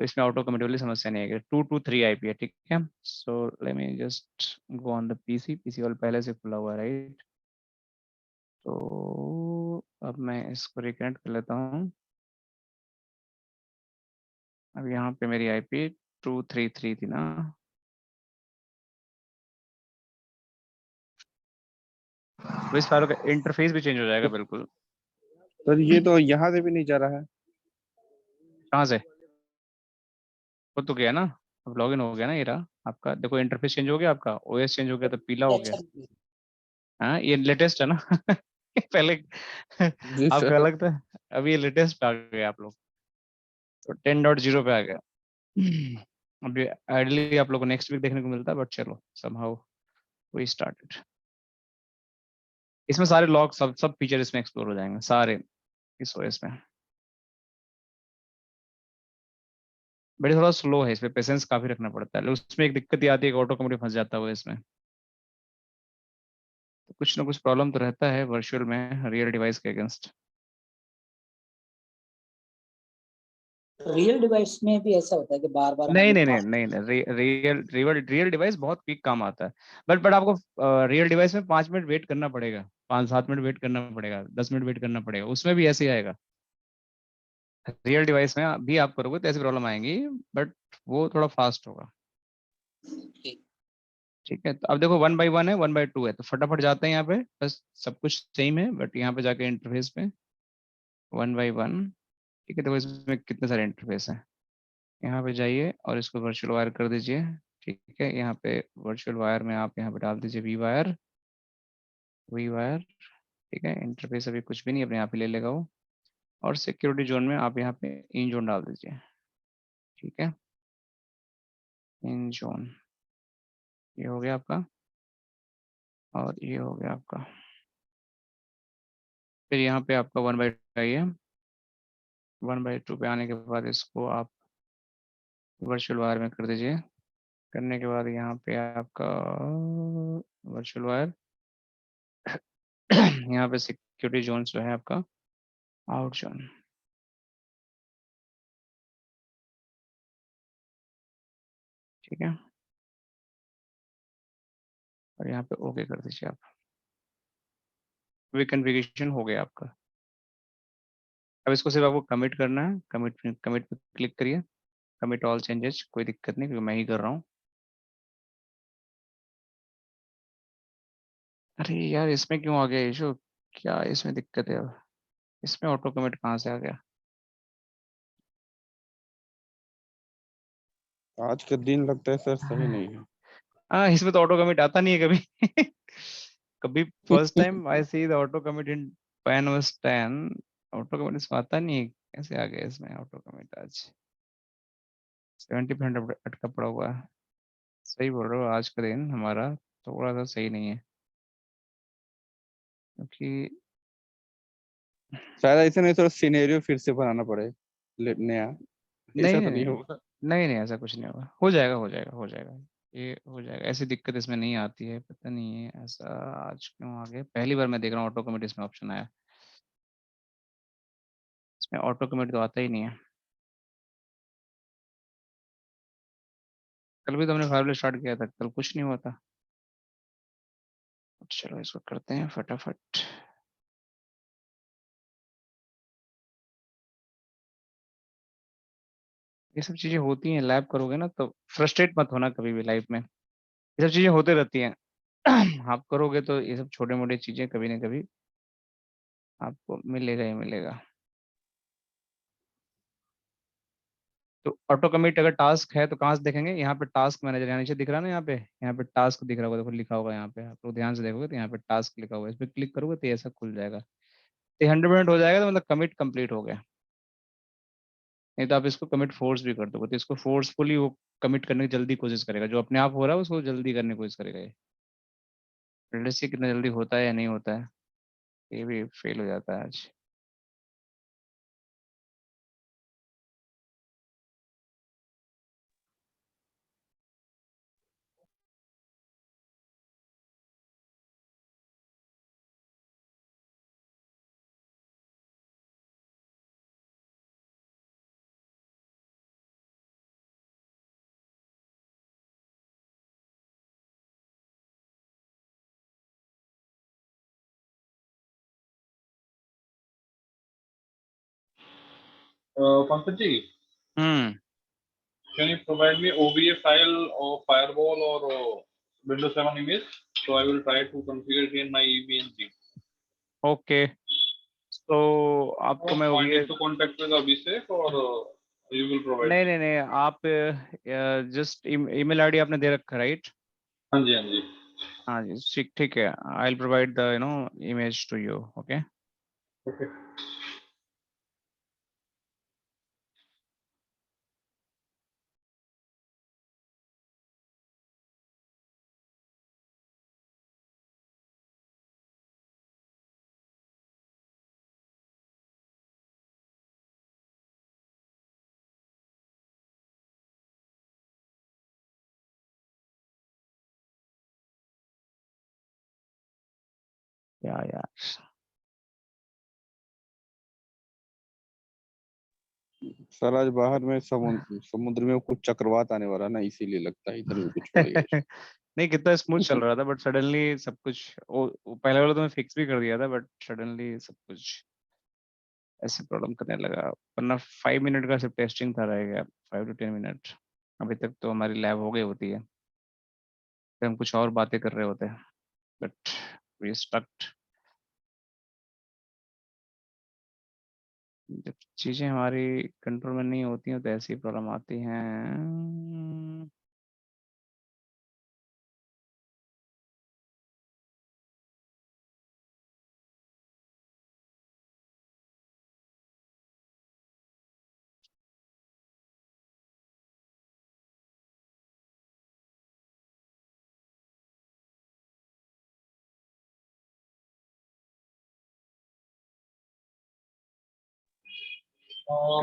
तो इसमें ऑटो कमिट वाली समस्या नहीं आएगी, 223 आईपी है, ठीक है? सो let me just go on the PC, PC वाला पहले से खुला हुआ है, राइट? तो अब मैं इसको रिकनेक्ट कर लेता हूँ। अब यहाँ पे मेरी आईपी 233 थी ना? तो इस फाइल का इंटरफेस भी चेंज हो जाएगा बिल्कुल। सर ये तो यहाँ से भी नहीं जा रहा है। कहाँ से? हो तो गया ना, अब लॉगिन हो गया ना, ये रहा आपका, देखो इंटरफेस चेंज हो गया, आपका ओएस चेंज हो गया, तो पीला हो गया। अच्छा, हाँ, ये लेटेस्ट है ना पहले जी आपका सर। अलग था, अभी ये लेटेस्ट पे आ गए आप लोग, तो 10.0 पे आ गया। अभी आइडली आप लोग को नेक्स्ट वीक देखने को मिलता है, बट चलो समहाउ वी स्टार्टेड। इसमें सारे लॉग, सब सब फीचर इसमें एक्सप्लोर हो जाएंगे सारे इस ओएस में। बड़ी थोड़ा स्लो है, इसमें पेशेंस काफी रखना पड़ता है, उसमें एक दिक्कत ये आती है कि ऑटो कम्प्लीट फंस जाता है इसमें, तो कुछ ना कुछ प्रॉब्लम तो रहता है वर्चुअल में रियल डिवाइस के अगेंस्ट। रियल डिवाइस में भी ऐसा होता है कि बार बार नहीं हमें नहीं नहीं नहीं नहीं, रियल डिवाइस बहुत क्विक काम आता है, बट आपको रियल डिवाइस में 5 मिनट वेट करना पड़ेगा, 5-7 मिनट वेट करना पड़ेगा, 10 मिनट वेट करना पड़ेगा, उसमें भी ऐसे ही आएगा। रियल डिवाइस में भी आप करोगे तो ऐसी प्रॉब्लम आएंगी, बट वो थोड़ा फास्ट होगा। ठीक है, तो अब देखो 1 by 1 है, 1 by 2 है, तो फटाफट जाते हैं यहाँ पे, बस सब कुछ सेम है, बट यहाँ पे जाके इंटरफेस पे 1 by 1। ठीक है, देखो इसमें कितने सारे इंटरफेस हैं। यहाँ पे जाइए और इसको वर्चुअल वायर कर दीजिए। ठीक है, यहाँ पे वर्चुअल वायर में आप यहाँ पे डाल दीजिए वी वायर, वी वायर। ठीक है, इंटरफेस अभी कुछ भी नहीं, अपने यहाँ पे ले लेगा वो। और सिक्योरिटी जोन में आप यहाँ पे इन जोन डाल दीजिए। ठीक है, इन जोन, ये हो गया आपका, और ये हो गया आपका। फिर यहाँ पे आपका 1/2 आइए, 1/2 पे आने के बाद इसको आप वर्चुअल वायर में कर दीजिए। करने के बाद यहाँ पे आपका वर्चुअल वायर यहाँ पे सिक्योरिटी जोन जो है आपका आउट जोन। ठीक है, और यहाँ पे ओके कर दीजिए आप। कॉन्फ़िगरेशन हो गया आपका। अब इसको सिर्फ आपको कमिट करना है, कमिट कमिट पे क्लिक करिए, कमिट ऑल चेंजेस, कोई दिक्कत नहीं क्योंकि मैं ही कर रहा हूँ। अरे यार इसमें क्यों आ गया इशू, क्या इसमें दिक्कत है? अब इसमें ऑटो कमिट कहाँ से आ गया? आज का दिन लगता है सर सही नहीं है। हाँ, इसमें तो ऑटो कमिट आता नहीं है कभी। कभी first time I see the auto commit in PanOS 10, auto commit इसमें आता नहीं है, कैसे आ गया इसमें ऑटो कमिट? आज 70% अटका पड़ा हुआ है। सही बोल रहे हो, आज का दिन हमारा थोड़ा सा सही नहीं है, क्योंकि शायद ऐसे नहीं, थोड़ा सिनेरियो फिर से बनाना पड़े नया। नहीं ऐसा तो नहीं नहीं नहीं होगा। नहीं नहीं, ऐसा कुछ नहीं होगा, हो जाएगा हो जाएगा हो जाएगा, ये हो जाएगा। ऐसी दिक्कत इसमें नहीं आती है, पता नहीं है ऐसा आज क्यों आ गया। पहली बार मैं देख रहा हूँ ऑटो कमिट इसमें ऑप्शन आया, इसमें ऑटो कमिट तो आता ही नहीं है। कल भी तो हमने फाइव स्टार्ट किया था, कल कुछ नहीं हुआ था। चलो इसको करते हैं फटाफट। ये सब चीजें होती हैं, लैब करोगे ना तो फ्रस्ट्रेट मत होना कभी भी लाइफ में, ये सब चीजें होते रहती हैं। आप करोगे तो ये सब छोटे मोटे चीजें कभी ना कभी आपको मिलेगा ही मिलेगा। तो ऑटो कमिट अगर टास्क है तो कहाँ से देखेंगे? यहाँ पे टास्क मैनेजर यहाँ नीचे दिख रहा है ना, यहाँ पे टास्क दिख रहा होगा, देखो लिखा होगा यहाँ पे, आप लोग ध्यान से देखोगे तो यहाँ पे टास्क लिखा हुआ है, इस पर क्लिक करोगे तो ये ऐसा खुल जाएगा। तो 100% हो जाएगा तो मतलब कमिट कंप्लीट हो गया। नहीं तो आप इसको कमिट फोर्स भी कर दोगे तो इसको फोर्सफुली वो कमिट करने की जल्दी कोशिश करेगा, जो अपने आप हो रहा है उसको जल्दी करने की कोशिश करेगा। ये लेट्स सी कितना जल्दी होता है या नहीं होता है, ये भी फेल हो जाता है आज। पंकज जी, हम्म can you provide me OBA file or firewall or Windows 7 image? So I will try to configure it in my EVNG. Okay, तो आपको मैं I OBS need to contact with Abhishek or you will provide नहीं me? नहीं नहीं, आप just email ID आपने दे रखा right? हाँ जी हाँ जी। हाँ जी, ठीक ठीक है, I will provide the image to you. Okay, Okay. यार सर आज बाहर में समुद्र में कुछ चक्रवात आने वाला ना, इसीलिए लगता है इधर भी कुछ हो रही है। नहीं, कितना स्मूथ चल रहा था बट सडनली सब कुछ वो पहले वाला तो मैं फिक्स भी कर दिया था, बट सडनली सब कुछ ऐसे प्रॉब्लम करने लगा। वरना 5 मिनट का सिर्फ टेस्टिंग था, रह गया 5 to 10 मिनट। अभी तक तो हमारी लैब हो गई होती है। फिर हम कुछ और बातें कर रहे होते, बट वी स्टक्ड। जब चीजें हमारी कंट्रोल में नहीं होती हैं तो ऐसी प्रॉब्लम आती हैं।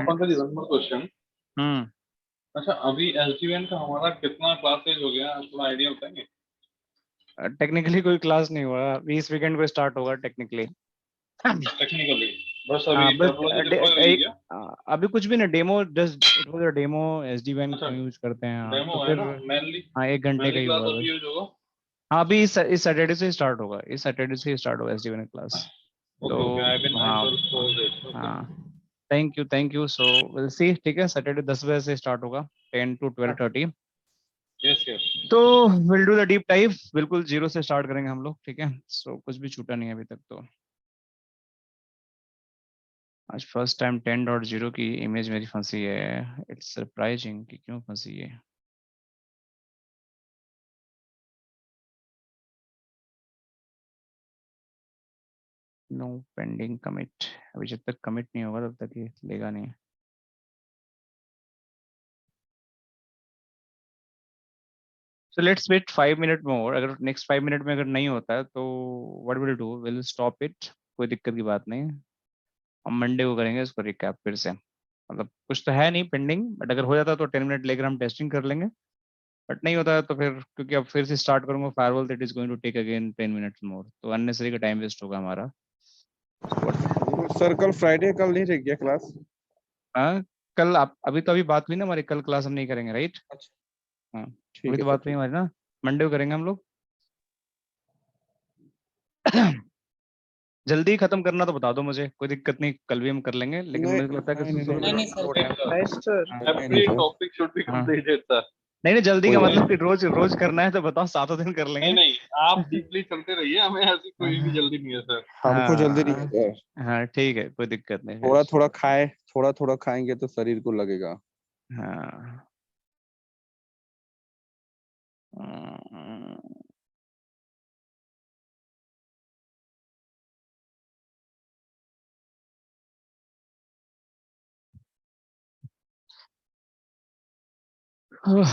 Pankaj ji, one more question. हम्म। अच्छा, अभी एसडीएन का हमारा कितना क्लासेज हो गया, थोड़ा आइडिया बताएंगे? टेक्निकली कोई क्लास नहीं हुआ अभी, इस वीकेंड को स्टार्ट होगा टेक्निकली। टेक्निकली बस हाँ अभी बस टर्मिनोलॉजी डिप्लॉय हुई है क्या? अभी कुछ भी ना, demo, just it was a demo, SD वैन अच्छा, क्यों यूज करते हैं। हाँ डेमो तो है फिर ना मेनली? हाँ 1 घंटे का मेनली ही क्लास हुआ अभी बस। यूज होगा। हाँ अभी इस सैटरडे से स्टार्ट होगा, इस सैटरडे से स्टार्ट होगा एसडी वैन क्लास। ओके तो ओके, आई बीन हाँ माइंड फॉर दिस। ओके। हाँ thank you so will see. ठीक है, सैटरडे 10 बजे से स्टार्ट होगा, 10 to 12:30। Yes yes. तो will do the deep dive, बिल्कुल जीरो से स्टार्ट करेंगे हम लोग। ठीक है, सो कुछ भी छूटा नहीं है अभी तक। तो आज फर्स्ट टाइम 10.0 की इमेज मेरी फंसी है। इट्स सरप्राइजिंग कि क्यों फंसी है। नो पेंडिंग कमिट, अभी जब तक कमिट नहीं होगा तब तक ये लेगा नहीं। So let's wait 5 minute more. अगर नेक्स्ट 5 मिनट में अगर नहीं होता है तो what will do, will stop it. कोई दिक्कत की बात नहीं, हम मंडे को करेंगे इसको रिकैप फिर से। मतलब कुछ तो है नहीं पेंडिंग, बट अगर हो जाता है तो 10 मिनट लेकर हम टेस्टिंग कर लेंगे। बट नहीं होता है तो फिर, क्योंकि अब फिर से स्टार्ट करूंगा firewall, that is going to take again 10 minutes more, तो अननेसरी का टाइम वेस्ट होगा हमारा। So what. सर कल फ्राइडे, कल नहीं रह गया क्लास? हाँ कल आप, अभी तो अभी बात हुई ना हमारी, कल क्लास हम नहीं करेंगे, राइट। अच्छा हाँ अभी ठीक है तो सर, बात हुई ठीक। हमारी ना, मंडे को करेंगे हम लोग। जल्दी खत्म करना तो बता दो मुझे, कोई दिक्कत नहीं, कल भी हम कर लेंगे, लेकिन नहीं मुझे लगता है कि नहीं शुरू नहीं में नहीं थोड़ा सर, लोड है। नहीं सर। हाँ नहीं every sir, topic should be हाँ। Completed sir. नहीं नहीं, जल्दी का कोई मतलब कि रोज रोज करना है तो बताओ, 7 दिन कर नहीं लेंगे। नहीं, आप डीपली चलते रहिए, हमें ऐसी कोई भी जल्दी नहीं है सर। हमको जल्दी नहीं है हाँ सर। हाँ ठीक है, कोई दिक्कत नहीं थोड़ा फिर। थोड़ा खाए, थोड़ा थोड़ा खाएंगे तो शरीर को लगेगा। हाँ हम्म,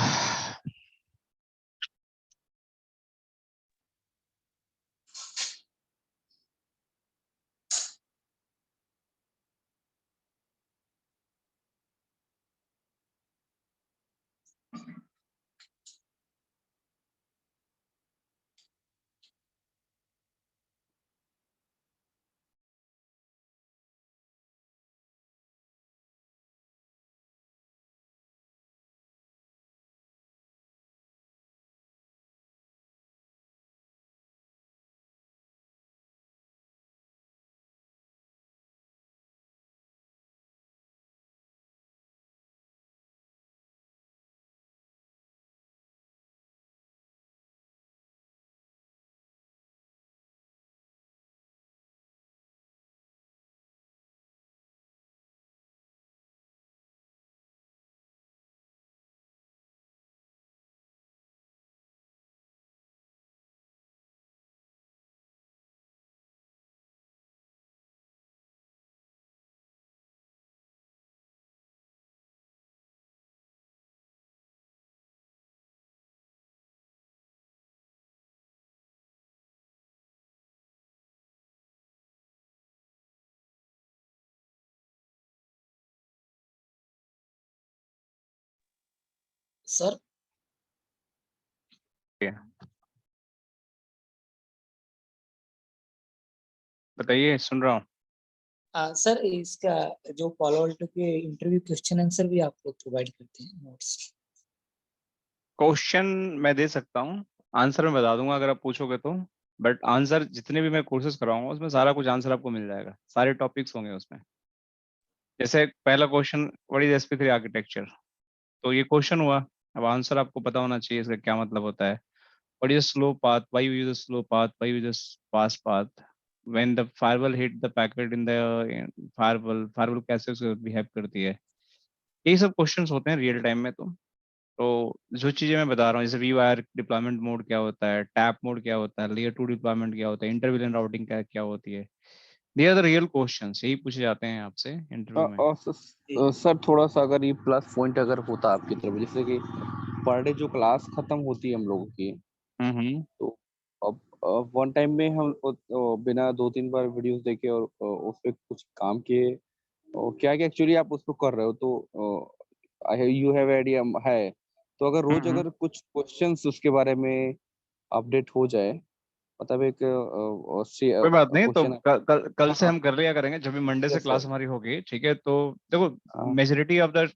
सर बताइए, सुन रहा हूँ। सर इसका जो पॉलो अल्टो के इंटरव्यू क्वेश्चन आंसर भी आप लोग प्रोवाइड करते हैं नोट्स? क्वेश्चन मैं दे सकता हूँ, आंसर मैं बता दूंगा अगर आप पूछोगे तो। बट आंसर जितने भी मैं कोर्सेज कराऊंगा उसमें सारा कुछ आंसर आपको मिल जाएगा, सारे टॉपिक्स होंगे उसमें। जैसे पहला question, what is SP3 architecture, तो ये क्वेश्चन हुआ। अब आंसर आपको पता होना चाहिए इसका क्या मतलब होता है। what is a slow path, why you use a slow path, why you use a fast path, when the firewall hit the packet in the firewall कैसे उसे बिहेव करती है, यही सब क्वेश्चंस होते हैं रियल टाइम में। तो जो चीजें मैं बता रहा हूँ, जैसे वीवायर डिप्लॉयमेंट मोड क्या होता है, टैप मोड क्या होता है, लेयर 2 डिप्लॉयमेंट क्या होता है, इंटरविलन राउटिंग क्या होती है, they are the real questions, यही पूछे जाते हैं आपसे इंटरव्यू में। और सर थोड़ा सा अगर ये प्लस पॉइंट अगर होता आपकी तरफ, जैसे कि पर डे जो क्लास खत्म होती है हम लोगों की, तो अब वन टाइम में हम बिना 2-3 बार वीडियोस देखे और उस पे कुछ काम किए, और क्या क्या एक्चुअली आप उस पर कर रहे हो, तो यू हैव आइडिया है, तो अगर रोज अगर कुछ क्वेश्चंस उसके बारे में अपडेट हो जाए, मतलब एक कोई बात नहीं, तो कल से हम कर लिया करेंगे, जब भी मंडे से Yes, क्लास sir. हमारी होगी, ठीक है। तो देखो मेजोरिटी ऑफ द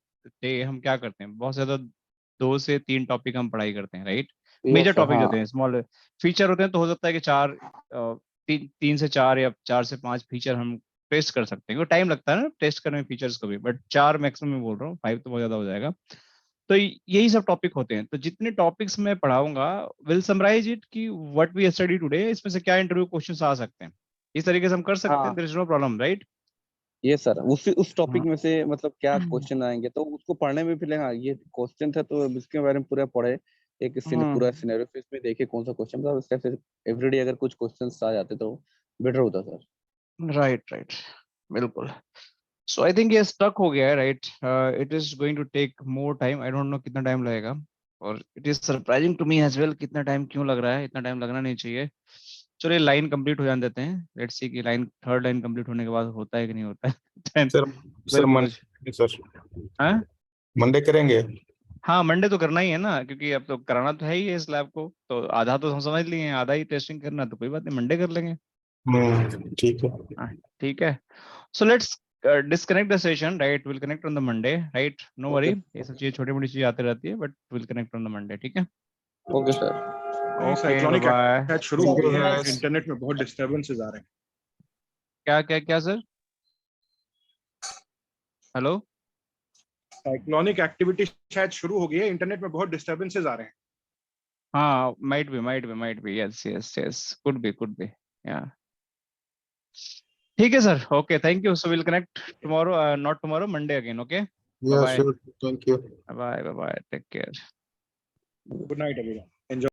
डे हम क्या करते हैं, बहुत ज्यादा 2 से 3 टॉपिक हम पढ़ाई करते हैं, राइट। मेजर टॉपिक होते हैं, स्मॉल फीचर होते हैं, तो हो सकता है कि 3 से 4 या 4 से 5 फीचर हम टेस्ट कर सकते हैं, क्योंकि टाइम लगता है ना टेस्ट करने में फीचर्स को भी, बट 4 मैक्सिमम बोल रहा हूँ, 5 तो बहुत ज्यादा हो जाएगा। तो यही सब टॉपिक होते हैं। तो जितने टॉपिक्स मैं पढ़ाऊंगा विल समराइज इट कि व्हाट वी स्टडी टुडे, इसमें से क्या इंटरव्यू क्वेश्चंस आ सकते हैं, इस तरीके से हम कर सकते हैं, there is no problem, right. ये सर उस टॉपिक में से मतलब क्या क्वेश्चन आएंगे, तो उसको पढ़ने में फिर हाँ ये क्वेश्चन था, तो इसके बारे में पूरा पढ़े, एक पूरा सिनेरियो फेस में देखे कौन सा क्वेश्चन था, उसका फिर एवरीडे अगर कुछ क्वेश्चंस आ जाते तो बेटर होता सर। राइट, बिल्कुल। सो आई थिंक ये स्टक हो गया है, right. It is going to take more time, I don't know कितना टाइम लगेगा, और it is surprising to me as well, कितना टाइम क्यों लग रहा है, इतना टाइम लगना नहीं चाहिए। चलिए लाइन कंप्लीट हो जाने देते हैं, लेट्स सी कि थर्ड लाइन कंप्लीट होने के बाद होता है कि नहीं होता है। सर मंडे सर हाँ मंडे करेंगे। हाँ, मंडे तो करना ही है ना, क्योंकि अब तो कराना तो है ही है इस लैब को, तो आधा तो हम समझ लिए हैं, आधा ही टेस्टिंग करना, तो कोई बात नहीं, मंडे कर लेंगे। ठीक है। हाँ, ठीक है। So let's disconnect the session, right? We'll connect on the Monday, right? No worry, ये सब चीजें छोटी मोटी चीजें आती रहती है, but we'll connect on the Monday, ठीक है। Okay sir. Okay, bye bye. शुरू हो गई है, इंटरनेट में बहुत डिस्टरबेंसेस आ रहे हैं। क्या सर? हेलो, साइक्लोनिक एक्टिविटी शायद शुरू हो गई है, इंटरनेट में बहुत डिस्टरबेंसेस आ रहे हैं। हाँ, might be, yes, could be, yeah। ठीक है sir, okay, thank you. So will connect tomorrow, not tomorrow, Monday again, okay. Yeah, sure. Thank you. Bye, take care. Good night everyone.